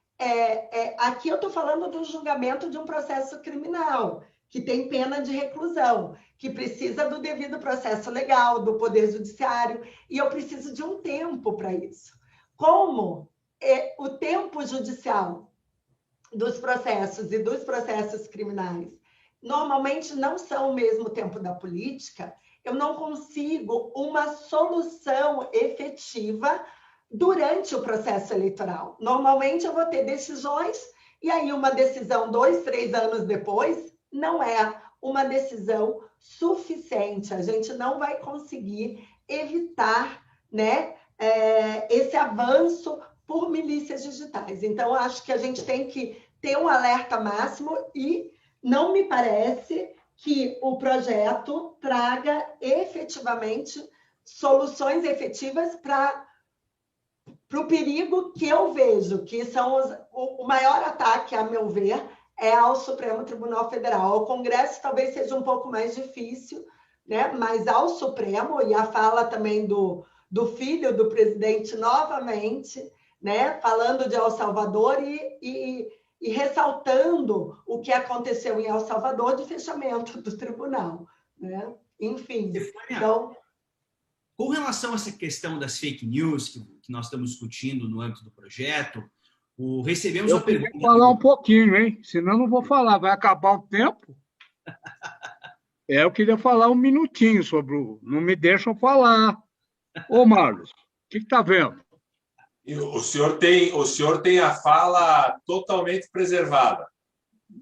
Aqui eu estou falando do julgamento de um processo criminal, que tem pena de reclusão, que precisa do devido processo legal, do Poder Judiciário, e eu preciso de um tempo para isso. Como o tempo judicial dos processos e dos processos criminais normalmente não são o mesmo tempo da política, eu não consigo uma solução efetiva durante o processo eleitoral. Normalmente eu vou ter decisões, e aí uma decisão 2, 3 anos depois não é uma decisão suficiente. A gente não vai conseguir evitar, né, esse avanço por milícias digitais. Então, acho que a gente tem que ter um alerta máximo e não me parece que o projeto traga efetivamente soluções efetivas para o perigo que eu vejo, que são o maior ataque, a meu ver, é ao Supremo Tribunal Federal. Ao Congresso talvez seja um pouco mais difícil, né? Mas ao Supremo, e a fala também do filho do presidente novamente, né, falando de El Salvador e ressaltando o que aconteceu em El Salvador de fechamento do tribunal, né? Enfim, então... Com relação a essa questão das fake news que nós estamos discutindo no âmbito do projeto, recebemos uma pergunta... Eu vou falar um pouquinho, hein? Senão não vou falar, vai acabar o tempo. Eu queria falar um minutinho sobre o... Não me deixam falar. Ô, Marlos, o que está vendo? O senhor tem a fala totalmente preservada.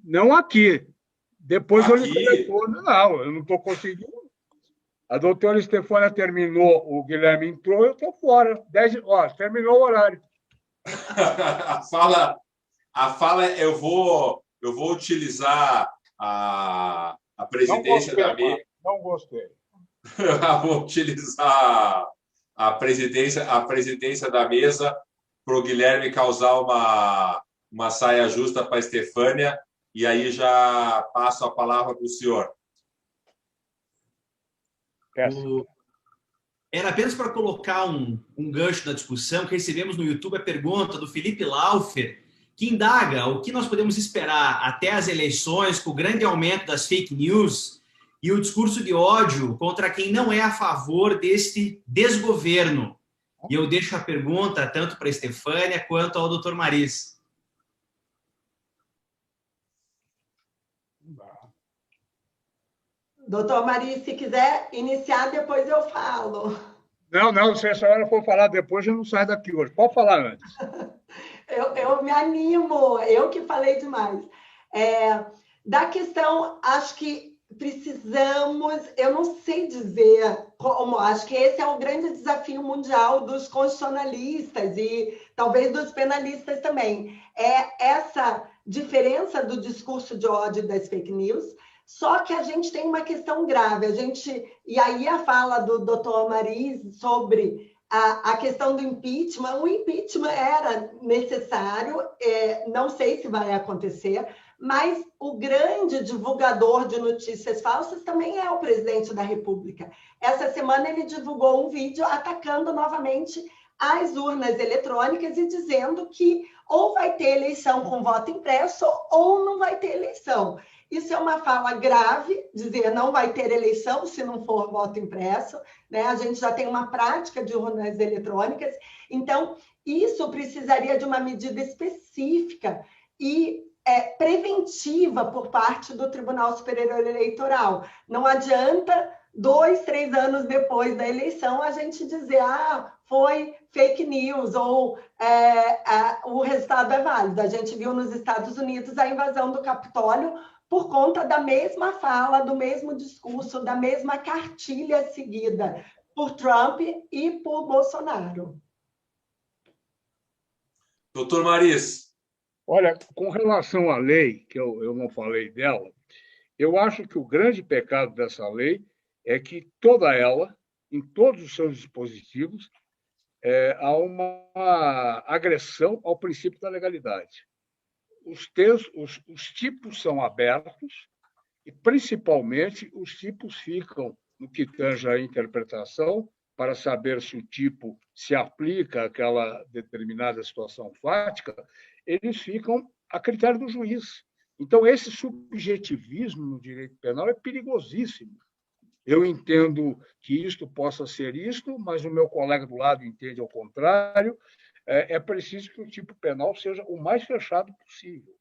Não aqui. Depois aqui... eu lhe telefono. Não, eu não estou conseguindo. A doutora Estefânia terminou, o Guilherme entrou, eu estou fora. Terminou o horário. a fala eu vou utilizar a presidência da mesa. Não gostei. Eu vou utilizar a presidência da mesa para o Guilherme causar uma saia justa para a Estefânia, e aí já passo a palavra para o senhor. Era apenas para colocar um gancho na discussão, que recebemos no YouTube a pergunta do Felipe Laufer, que indaga o que nós podemos esperar até as eleições, com o grande aumento das fake news e o discurso de ódio contra quem não é a favor deste desgoverno. E eu deixo a pergunta tanto para a Estefânia quanto ao Dr. Maris. Doutor Maris, se quiser iniciar, depois eu falo. Não, se a senhora for falar depois, eu não saio daqui hoje. Pode falar antes. Eu me animo, eu que falei demais. Da questão, acho que precisamos, eu não sei dizer como, acho que esse é o grande desafio mundial dos constitucionalistas e talvez dos penalistas também, é essa diferença do discurso de ódio das fake news. Só que a gente tem uma questão grave. E aí a fala do Dr. Maris sobre a questão do impeachment. O impeachment era necessário, não sei se vai acontecer, mas o grande divulgador de notícias falsas também é o presidente da República. Essa semana ele divulgou um vídeo atacando novamente as urnas eletrônicas e dizendo que ou vai ter eleição com voto impresso ou não vai ter eleição. Isso é uma fala grave, dizer não vai ter eleição se não for voto impresso, né? A gente já tem uma prática de urnas eletrônicas, então isso precisaria de uma medida específica e preventiva por parte do Tribunal Superior Eleitoral. Não adianta 2, 3 anos depois da eleição a gente dizer foi fake news ou o resultado é válido. A gente viu nos Estados Unidos a invasão do Capitólio por conta da mesma fala, do mesmo discurso, da mesma cartilha seguida por Trump e por Bolsonaro. Doutor Maris. Olha, com relação à lei, que eu não falei dela, eu acho que o grande pecado dessa lei é que toda ela, em todos os seus dispositivos, há uma agressão ao princípio da legalidade. Os tipos são abertos e, principalmente, os tipos ficam no que tange à interpretação para saber se o tipo se aplica àquela determinada situação fática, eles ficam a critério do juiz. Então, esse subjetivismo no direito penal é perigosíssimo. Eu entendo que isto possa ser isto, mas o meu colega do lado entende ao contrário. É preciso que o tipo penal seja o mais fechado possível.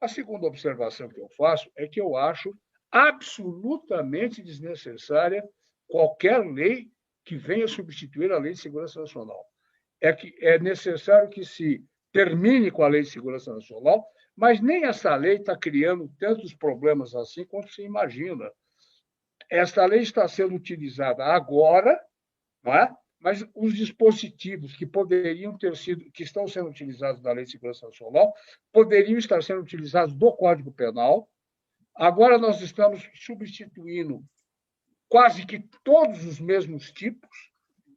A segunda observação que eu faço é que eu acho absolutamente desnecessária qualquer lei que venha substituir a Lei de Segurança Nacional. É necessário que se termine com a Lei de Segurança Nacional, mas nem essa lei está criando tantos problemas assim quanto se imagina. Esta lei está sendo utilizada agora, não é? Mas os dispositivos que poderiam ter sido, que estão sendo utilizados na Lei de Segurança Nacional, poderiam estar sendo utilizados do Código Penal. Agora nós estamos substituindo quase que todos os mesmos tipos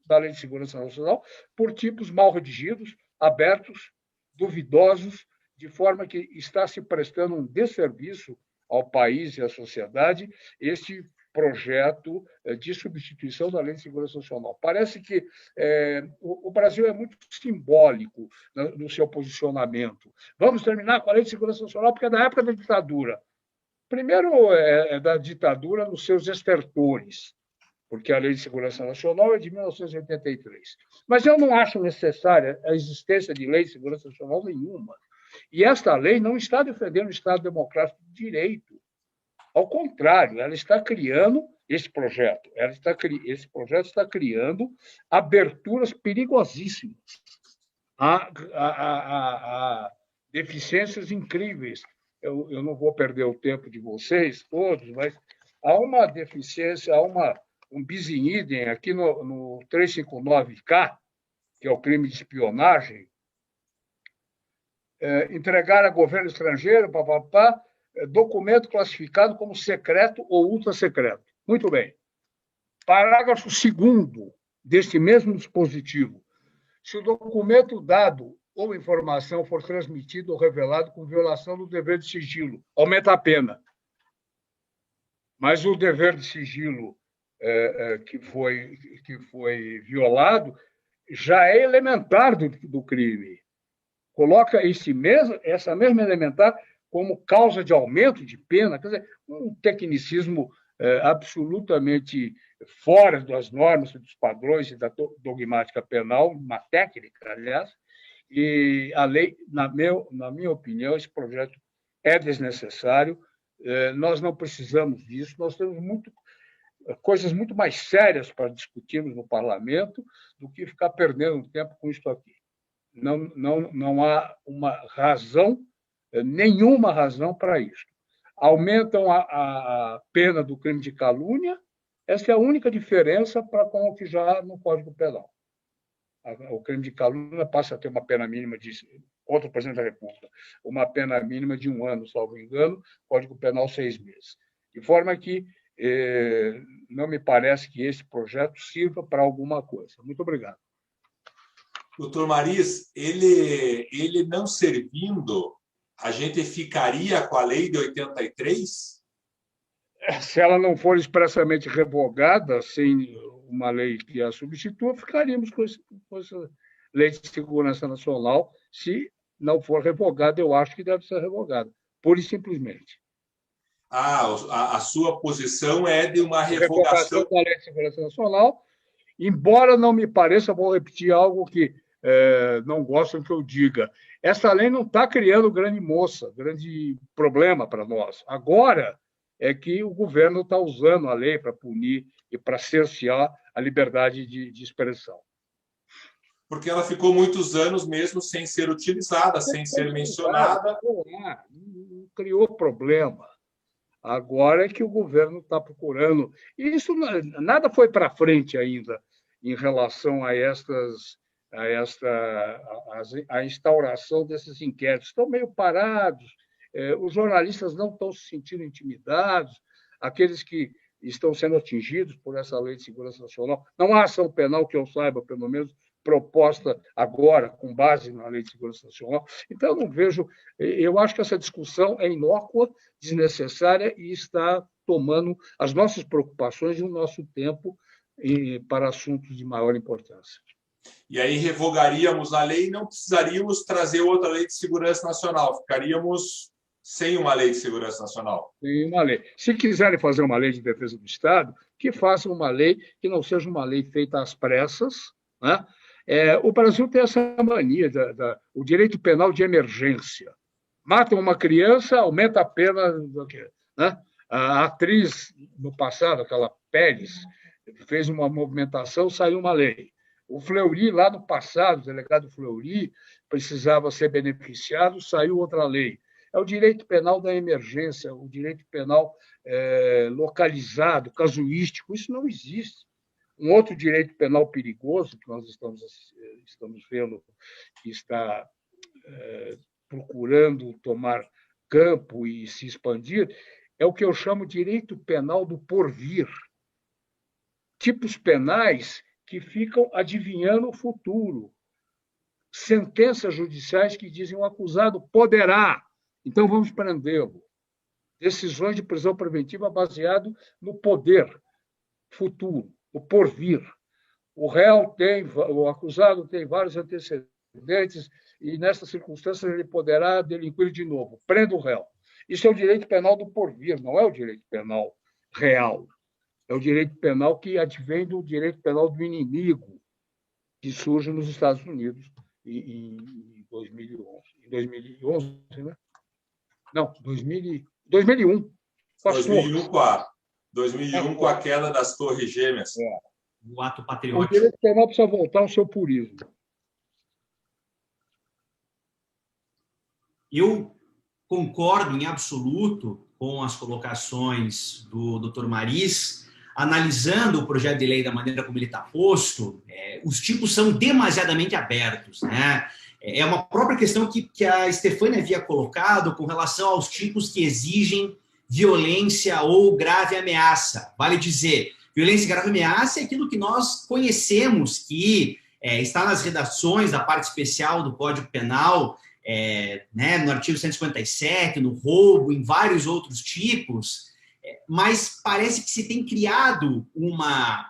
da Lei de Segurança Nacional por tipos mal redigidos, abertos, duvidosos, de forma que está se prestando um desserviço ao país e à sociedade este projeto de substituição da Lei de Segurança Nacional. Parece que o Brasil é muito simbólico no seu posicionamento. Vamos terminar com a Lei de Segurança Nacional porque é da época da ditadura. Primeiro, é da ditadura nos seus estertores, porque a Lei de Segurança Nacional é de 1983. Mas eu não acho necessária a existência de Lei de Segurança Nacional nenhuma. E esta lei não está defendendo o Estado Democrático de Direito. Ao contrário, ela está criando esse projeto. Esse projeto está criando aberturas perigosíssimas a deficiências incríveis. Eu não vou perder o tempo de vocês todos, mas há uma deficiência, um bis in idem aqui no 359K, que é o crime de espionagem, entregar a governo estrangeiro, documento classificado como secreto ou ultra-secreto. Muito bem. Parágrafo 2º deste mesmo dispositivo. Se o documento dado ou informação for transmitido ou revelado com violação do dever de sigilo, aumenta a pena. Mas o dever de sigilo que foi violado já é elementar do crime. Coloca essa mesma elementar como causa de aumento de pena, quer dizer, um tecnicismo absolutamente fora das normas, dos padrões e da dogmática penal, uma técnica, aliás, e a lei, na minha opinião, esse projeto é desnecessário, nós não precisamos disso, nós temos coisas muito mais sérias para discutirmos no parlamento do que ficar perdendo tempo com isso aqui. Não há nenhuma razão para isso. Aumentam a pena do crime de calúnia, essa é a única diferença com o que já há no Código Penal. o crime de calúnia passa a ter uma pena mínima contra o presidente da República, uma pena mínima de 1 ano, salvo engano, Código Penal 6 meses. De forma que não me parece que esse projeto sirva para alguma coisa. Muito obrigado. Doutor Mariz, ele não servindo, a gente ficaria com a lei de 83? Se ela não for expressamente revogada, sem uma lei que a substitua, ficaríamos com essa lei de segurança nacional. Se não for revogada, eu acho que deve ser revogada, pura e simplesmente. A sua posição é de uma revogação da lei de segurança nacional, embora não me pareça, vou repetir algo que não gostam que eu diga, essa lei não está criando grande problema para nós. Agora é que o governo está usando a lei para punir e para cercear a liberdade de expressão. Porque ela ficou muitos anos mesmo sem ser utilizada, sem ser mencionada. Não criou problema. Agora é que o governo está procurando. E isso nada foi para frente ainda em relação a a instauração desses inquéritos. Estão meio parados, os jornalistas não estão se sentindo intimidados, aqueles que estão sendo atingidos por essa lei de segurança nacional. Não há ação penal que eu saiba, pelo menos, proposta agora, com base na lei de segurança nacional. Então, não vejo... Eu acho que essa discussão é inócua, desnecessária e está tomando as nossas preocupações e o nosso tempo para assuntos de maior importância. E aí revogaríamos a lei e não precisaríamos trazer outra lei de segurança nacional. Ficaríamos sem uma lei de segurança nacional. Sem uma lei. Se quiserem fazer uma lei de defesa do Estado, que façam uma lei que não seja uma lei feita às pressas, né? O Brasil tem essa mania, o direito penal de emergência. Matam uma criança, aumenta a pena. Né? A atriz, no passado, aquela Pérez, fez uma movimentação, saiu uma lei. O Fleury, lá no passado, o delegado Fleury, precisava ser beneficiado, saiu outra lei. É o direito penal da emergência, o direito penal localizado, casuístico, isso não existe. Um outro direito penal perigoso que nós estamos vendo que está procurando tomar campo e se expandir é o que eu chamo de direito penal do porvir. Tipos penais que ficam adivinhando o futuro. Sentenças judiciais que dizem o acusado poderá, então vamos prendê-lo. Decisões de prisão preventiva baseado no poder futuro, o porvir. O acusado tem vários antecedentes e, nessas circunstâncias, ele poderá delinquir de novo. Prenda o réu. Isso é o direito penal do porvir, não é o direito penal real. É o direito penal que advém do direito penal do inimigo, que surge nos Estados Unidos em 2011. Em 2011, né? Não, 2001. 2001 com a queda das Torres Gêmeas. O ato patriótico. O direito penal precisa voltar ao seu purismo. Eu concordo em absoluto com as colocações do Dr. Mariz. Analisando o projeto de lei da maneira como ele está posto, os tipos são demasiadamente abertos, né? É uma própria questão que a Stefânia havia colocado com relação aos tipos que exigem violência ou grave ameaça. Vale dizer, violência e grave ameaça é aquilo que nós conhecemos, que está nas redações da parte especial do Código Penal, né, no artigo 157, no roubo, em vários outros tipos, mas parece que se tem criado uma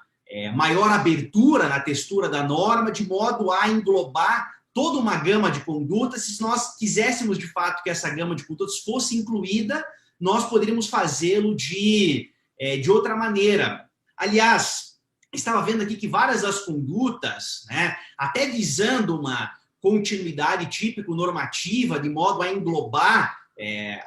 maior abertura na textura da norma, de modo a englobar toda uma gama de condutas. Se nós quiséssemos, de fato, que essa gama de condutas fosse incluída, nós poderíamos fazê-lo de outra maneira. Aliás, estava vendo aqui que várias das condutas, né, até visando uma continuidade típico-normativa, de modo a englobar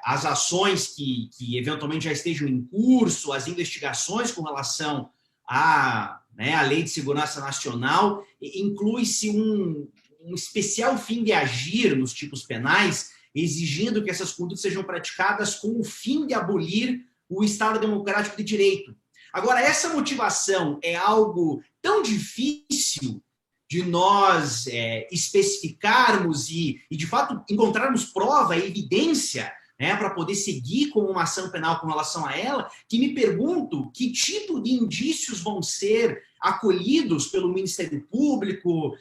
as ações que eventualmente já estejam em curso, as investigações com relação à Lei de Segurança Nacional, inclui-se um especial fim de agir nos tipos penais, exigindo que essas condutas sejam praticadas com o fim de abolir o Estado Democrático de Direito. Agora, essa motivação é algo tão difícil de nós especificarmos e, de fato, encontrarmos prova e evidência, né, para poder seguir com uma ação penal com relação a ela, que me pergunto que tipo de indícios vão ser acolhidos pelo Ministério Público,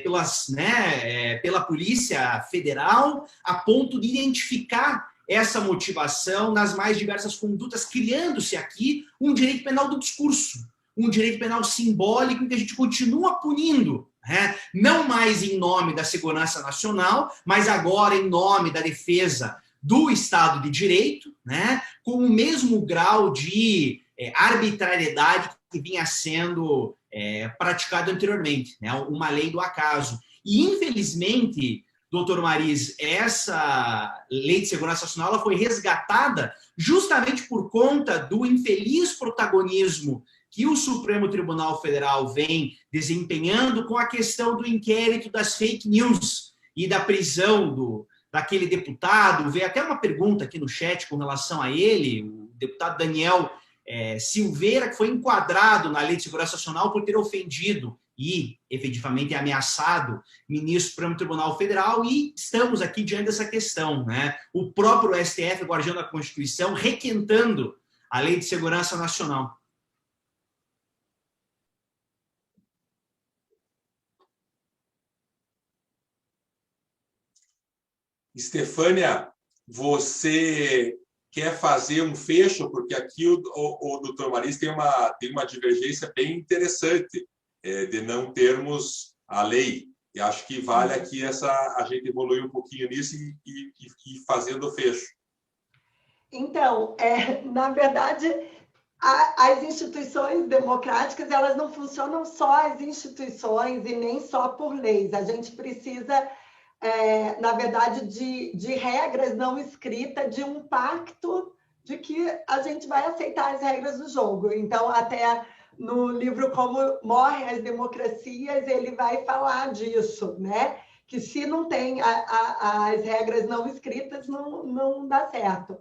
pela Polícia Federal, a ponto de identificar essa motivação nas mais diversas condutas, criando-se aqui um direito penal do discurso, um direito penal simbólico que a gente continua punindo, né? Não mais em nome da segurança nacional, mas agora em nome da defesa do Estado de Direito, né? Com o mesmo grau de arbitrariedade que vinha sendo praticado anteriormente, né? Uma lei do acaso. E, infelizmente, doutor Mariz, essa lei de segurança nacional ela foi resgatada justamente por conta do infeliz protagonismo que o Supremo Tribunal Federal vem desempenhando com a questão do inquérito das fake news e da prisão daquele deputado. Veio até uma pergunta aqui no chat com relação a ele, o deputado Daniel Silveira, que foi enquadrado na Lei de Segurança Nacional por ter ofendido e, efetivamente, ameaçado ministro do Supremo Tribunal Federal, e estamos aqui diante dessa questão, né? O próprio STF, guardião da Constituição, requentando a Lei de Segurança Nacional. Estefânia, você quer fazer um fecho? Porque aqui o doutor Mariz tem uma divergência bem interessante de não termos a lei. E acho que vale aqui a gente evoluir um pouquinho nisso e fazendo o fecho. Então, na verdade, as instituições democráticas, elas não funcionam só as instituições e nem só por leis. A gente precisa, na verdade, de regras não escritas, de um pacto de que a gente vai aceitar as regras do jogo. Então, até no livro Como Morrem as Democracias, ele vai falar disso, né? Que se não tem as regras não escritas, não dá certo.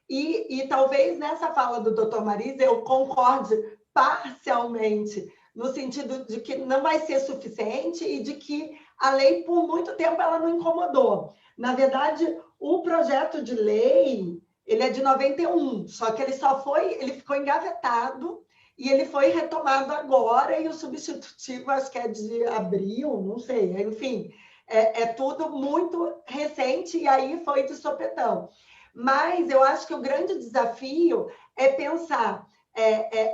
E talvez nessa fala do doutor Mariz eu concorde parcialmente, no sentido de que não vai ser suficiente e de que a lei, por muito tempo, ela não incomodou. Na verdade, o projeto de lei, ele é de 91, só que ele ficou engavetado e ele foi retomado agora, e o substitutivo, acho que é de abril, não sei, enfim, é tudo muito recente, e aí foi de sopetão. Mas eu acho que o grande desafio é pensar,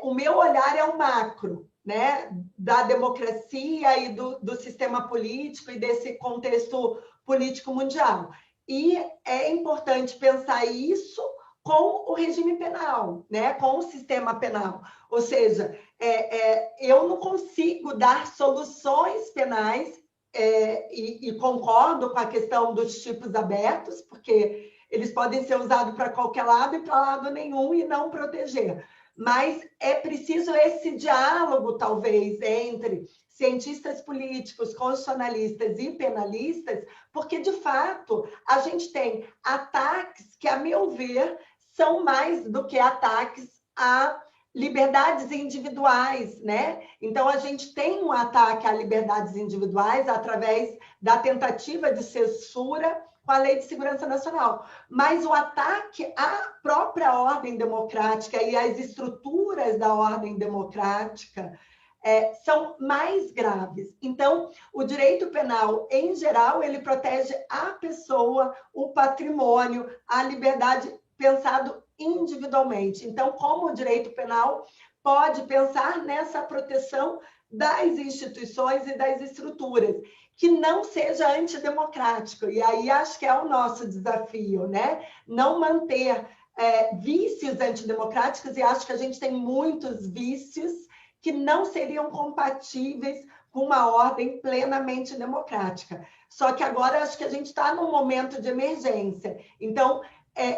o meu olhar é o macro, né, da democracia e do sistema político e desse contexto político mundial. E é importante pensar isso com o regime penal, né, com o sistema penal. Ou seja, eu não consigo dar soluções penais, e concordo com a questão dos tipos abertos, porque eles podem ser usados para qualquer lado e para lado nenhum e não proteger. Mas é preciso esse diálogo, talvez, entre cientistas políticos, constitucionalistas e penalistas, porque, de fato, a gente tem ataques que, a meu ver, são mais do que ataques a liberdades individuais, né? Então, a gente tem um ataque a liberdades individuais através da tentativa de censura com a Lei de Segurança Nacional. Mas o ataque à própria ordem democrática e às estruturas da ordem democrática são mais graves. Então, o direito penal, em geral, ele protege a pessoa, o patrimônio, a liberdade pensado individualmente. Então, como o direito penal pode pensar nessa proteção das instituições e das estruturas, que não seja antidemocrático. E aí acho que é o nosso desafio, né? Não manter vícios antidemocráticos, e acho que a gente tem muitos vícios que não seriam compatíveis com uma ordem plenamente democrática. Só que agora acho que a gente está num momento de emergência. Então,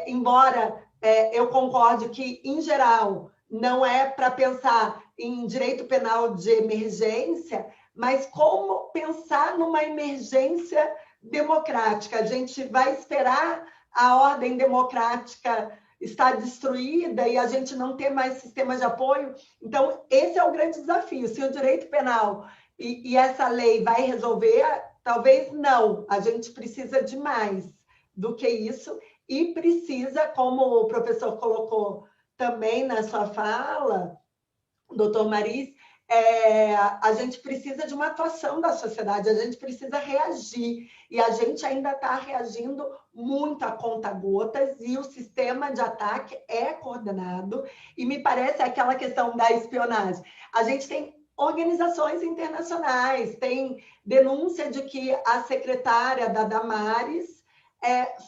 embora eu concorde que, em geral, não é para pensar em direito penal de emergência, mas como pensar numa emergência democrática. A gente vai esperar a ordem democrática estar destruída e a gente não ter mais sistemas de apoio. Então, esse é o grande desafio. Se o direito penal E essa lei vai resolver? Talvez não. A gente precisa de mais do que isso e precisa, como o professor colocou também na sua fala, doutor Maris, a gente precisa de uma atuação da sociedade, a gente precisa reagir, e a gente ainda está reagindo muito a conta-gotas, e o sistema de ataque é coordenado, e me parece aquela questão da espionagem. A gente tem organizações internacionais, tem denúncia de que a secretária da Damares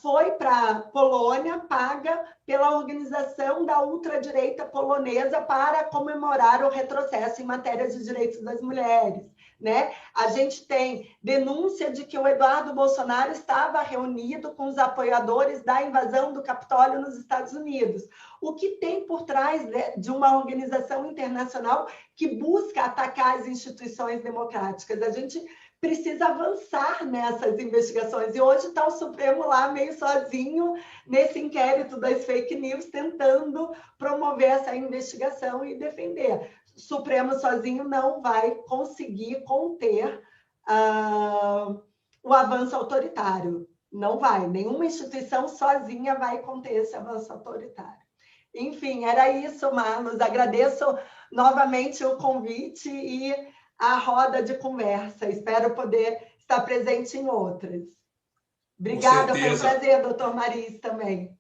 foi para a Polônia, paga pela organização da ultradireita polonesa para comemorar o retrocesso em matéria de direitos das mulheres. Né? A gente tem denúncia de que o Eduardo Bolsonaro estava reunido com os apoiadores da invasão do Capitólio nos Estados Unidos. O que tem por trás de uma organização internacional que busca atacar as instituições democráticas? A gente precisa avançar nessas investigações. E hoje está o Supremo lá meio sozinho nesse inquérito das fake news, tentando promover essa investigação e defender. O Supremo sozinho não vai conseguir conter o avanço autoritário. Não vai. Nenhuma instituição sozinha vai conter esse avanço autoritário. Enfim, era isso, Marlos. Agradeço novamente o convite e a roda de conversa. Espero poder estar presente em outras. Obrigada, foi um prazer, doutor Maris, também.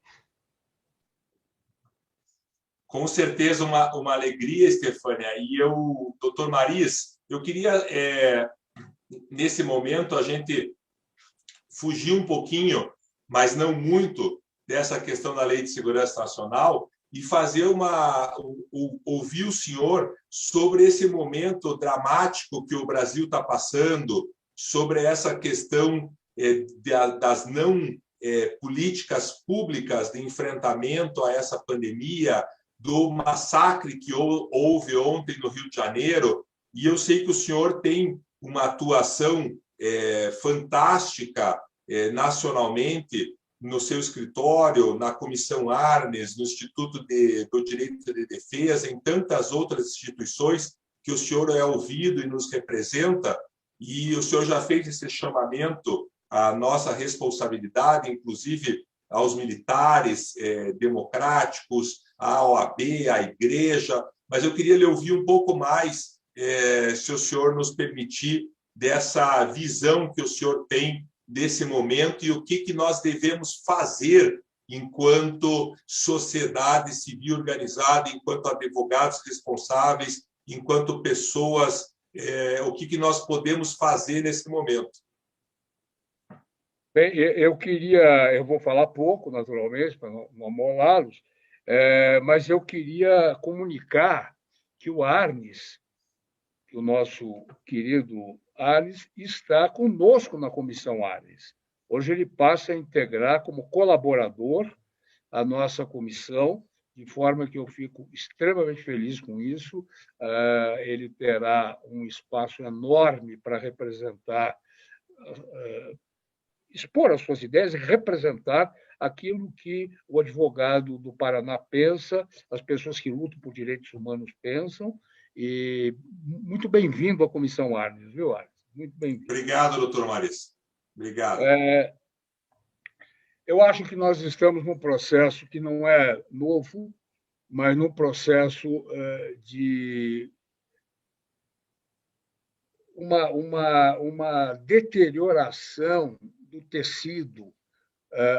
Com certeza, uma alegria, Estefânia. E eu, doutor Maris, eu queria, nesse momento, a gente fugir um pouquinho, mas não muito, dessa questão da Lei de Segurança Nacional e fazer ouvir o senhor sobre esse momento dramático que o Brasil está passando, sobre essa questão das não políticas públicas de enfrentamento a essa pandemia, do massacre que houve ontem no Rio de Janeiro. E eu sei que o senhor tem uma atuação fantástica nacionalmente, no seu escritório, na Comissão Arnes, no Instituto do Direito de Defesa, em tantas outras instituições que o senhor é ouvido e nos representa, e o senhor já fez esse chamamento à nossa responsabilidade, inclusive aos militares democráticos, à OAB, à Igreja, mas eu queria lhe ouvir um pouco mais, se o senhor nos permitir, dessa visão que o senhor tem desse momento e o que nós devemos fazer enquanto sociedade civil organizada, enquanto advogados responsáveis, enquanto pessoas, o que nós podemos fazer nesse momento. Bem, eu vou falar pouco, naturalmente, para não amolá-los, mas eu queria comunicar que o Arnes, que o nosso querido Arnes, está conosco na Comissão Arnes. Hoje ele passa a integrar como colaborador a nossa comissão, de forma que eu fico extremamente feliz com isso. Ele terá um espaço enorme para representar, expor as suas ideias e representar aquilo que o advogado do Paraná pensa, as pessoas que lutam por direitos humanos pensam. E muito bem-vindo à Comissão Arnes, viu, Arnes? Muito bem-vindo. Obrigado, doutor Maris. Obrigado. Eu acho que nós estamos num processo que não é novo, mas num processo de uma deterioração do tecido,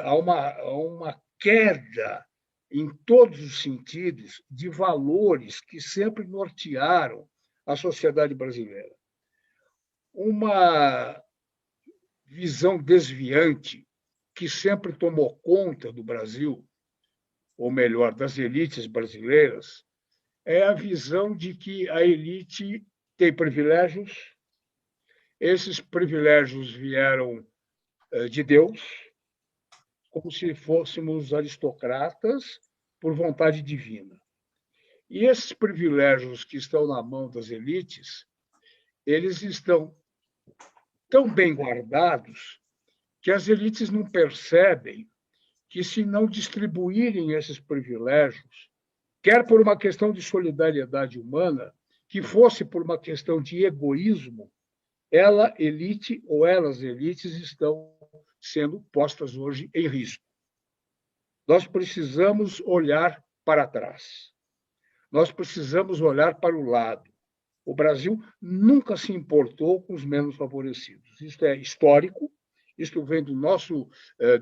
a uma queda em todos os sentidos de valores que sempre nortearam a sociedade brasileira. Uma visão desviante que sempre tomou conta do Brasil, ou melhor, das elites brasileiras, é a visão de que a elite tem privilégios, esses privilégios vieram de Deus, como se fôssemos aristocratas por vontade divina. E esses privilégios que estão na mão das elites, eles estão tão bem guardados que as elites não percebem que, se não distribuírem esses privilégios, quer por uma questão de solidariedade humana, que fosse por uma questão de egoísmo, ela elite ou elas elites estão sendo postas hoje em risco. Nós precisamos olhar para trás. Nós precisamos olhar para o lado. O Brasil nunca se importou com os menos favorecidos. Isso é histórico, isso vem do nosso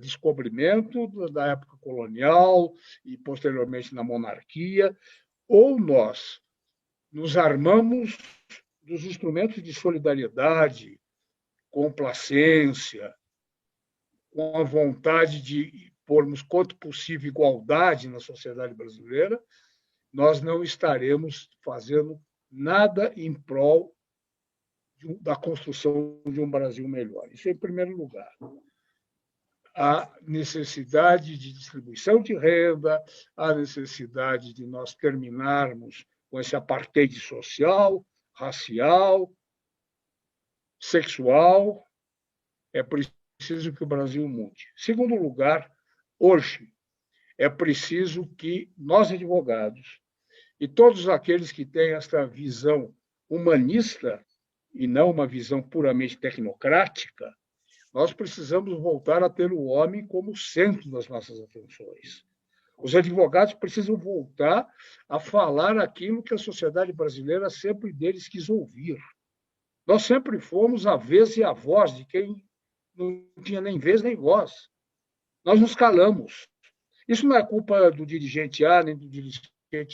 descobrimento da época colonial e, posteriormente, na monarquia. Ou nós nos armamos dos instrumentos de solidariedade, complacência, com a vontade de pormos quanto possível igualdade na sociedade brasileira, nós não estaremos fazendo nada em prol da construção de um Brasil melhor. Isso em primeiro lugar. A necessidade de distribuição de renda, a necessidade de nós terminarmos com esse apartheid social, racial, sexual. É preciso que o Brasil mude. Segundo lugar, hoje, é preciso que nós, advogados, e todos aqueles que têm essa visão humanista e não uma visão puramente tecnocrática, nós precisamos voltar a ter o homem como centro das nossas atenções. Os advogados precisam voltar a falar aquilo que a sociedade brasileira sempre deles quis ouvir. Nós sempre fomos a vez e a voz de quem não tinha nem vez nem voz. Nós nos calamos. Isso não é culpa do dirigente A nem do dirigente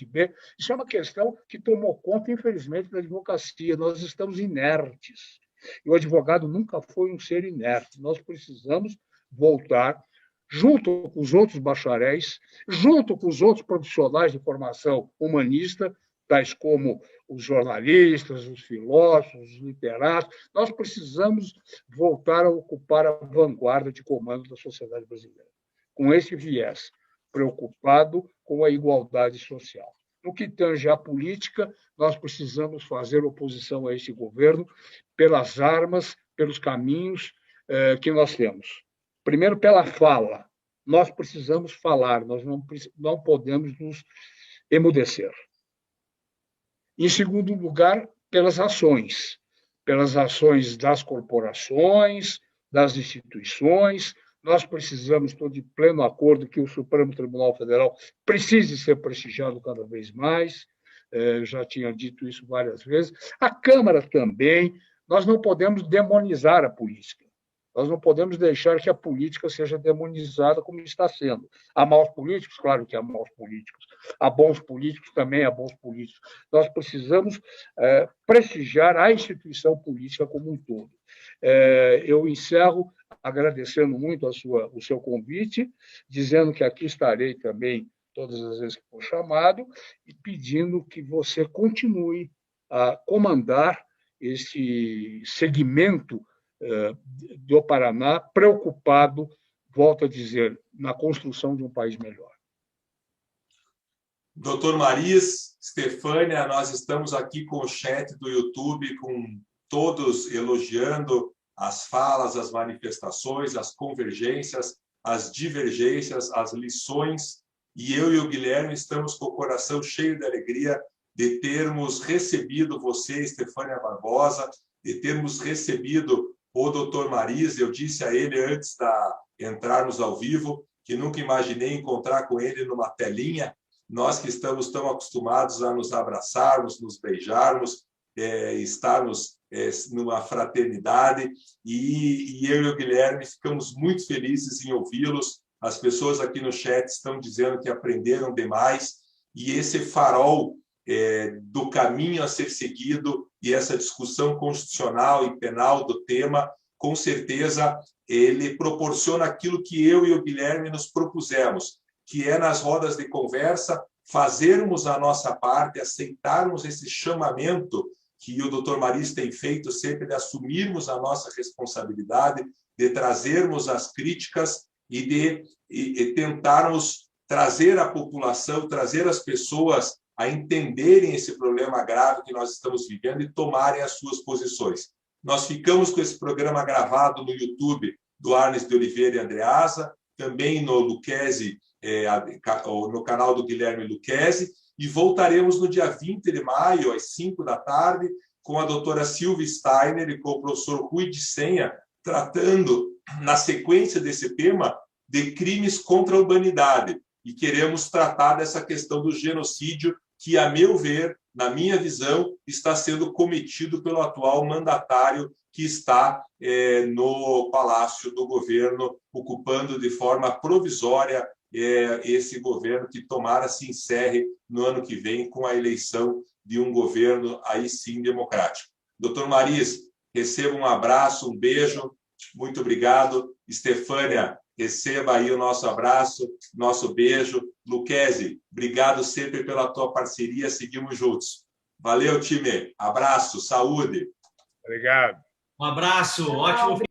B. Isso é uma questão que tomou conta, infelizmente, da advocacia. Nós estamos inertes. E o advogado nunca foi um ser inerte. Nós precisamos voltar, junto com os outros bacharéis, junto com os outros profissionais de formação humanista, tais como os jornalistas, os filósofos, os literatos, nós precisamos voltar a ocupar a vanguarda de comando da sociedade brasileira, com esse viés, preocupado com a igualdade social. No que tange à política, nós precisamos fazer oposição a esse governo pelas armas, pelos caminhos que nós temos. Primeiro, pela fala. Nós precisamos falar, nós não podemos nos emudecer. Em segundo lugar, pelas ações das corporações, das instituições. Nós precisamos, estou de pleno acordo, que o Supremo Tribunal Federal precise ser prestigiado cada vez mais, já tinha dito isso várias vezes. A Câmara também. Nós não podemos demonizar a política. Nós não podemos deixar que a política seja demonizada como está sendo. Há maus políticos? Claro que há maus políticos. Há bons políticos? Também há bons políticos. Nós precisamos prestigiar a instituição política como um todo. Eu encerro agradecendo muito o seu convite, dizendo que aqui estarei também todas as vezes que for chamado e pedindo que você continue a comandar esse segmento do Paraná, preocupado, volto a dizer, na construção de um país melhor. Doutor Mariz, Stefânia, nós estamos aqui com o chat do YouTube, com todos elogiando as falas, as manifestações, as convergências, as divergências, as lições, e eu e o Guilherme estamos com o coração cheio de alegria de termos recebido você, Stefânia Barbosa, de termos recebido o doutor Mariz. Eu disse a ele antes de entrarmos ao vivo que nunca imaginei encontrar com ele numa telinha. Nós que estamos tão acostumados a nos abraçarmos, nos beijarmos, estarmos numa fraternidade, e eu e o Guilherme ficamos muito felizes em ouvi-los. As pessoas aqui no chat estão dizendo que aprenderam demais, e esse farol do caminho a ser seguido e essa discussão constitucional e penal do tema, com certeza ele proporciona aquilo que eu e o Guilherme nos propusemos, que é, nas rodas de conversa, fazermos a nossa parte, aceitarmos esse chamamento que o doutor Mariz tem feito sempre, de assumirmos a nossa responsabilidade, de trazermos as críticas e de tentarmos trazer a população, trazer as pessoas a entenderem esse problema grave que nós estamos vivendo e tomarem as suas posições. Nós ficamos com esse programa gravado no YouTube do Arnes de Oliveira e Andreasa, também no Lucchesi, no canal do Guilherme Lucchesi, e voltaremos no dia 20 de maio, às 5 da tarde, com a doutora Silvia Steiner e com o professor Rui de Senha, tratando, na sequência desse tema, de crimes contra a humanidade. E queremos tratar dessa questão do genocídio, que, a meu ver, na minha visão, está sendo cometido pelo atual mandatário que está no Palácio do Governo, ocupando de forma provisória esse governo, que tomara se encerre no ano que vem com a eleição de um governo aí sim democrático. Doutor Mariz, receba um abraço, um beijo, muito obrigado. Estefânia, receba aí o nosso abraço, nosso beijo. Lucchesi, obrigado sempre pela tua parceria, seguimos juntos. Valeu, time. Abraço, saúde. Obrigado. Um abraço, ótimo.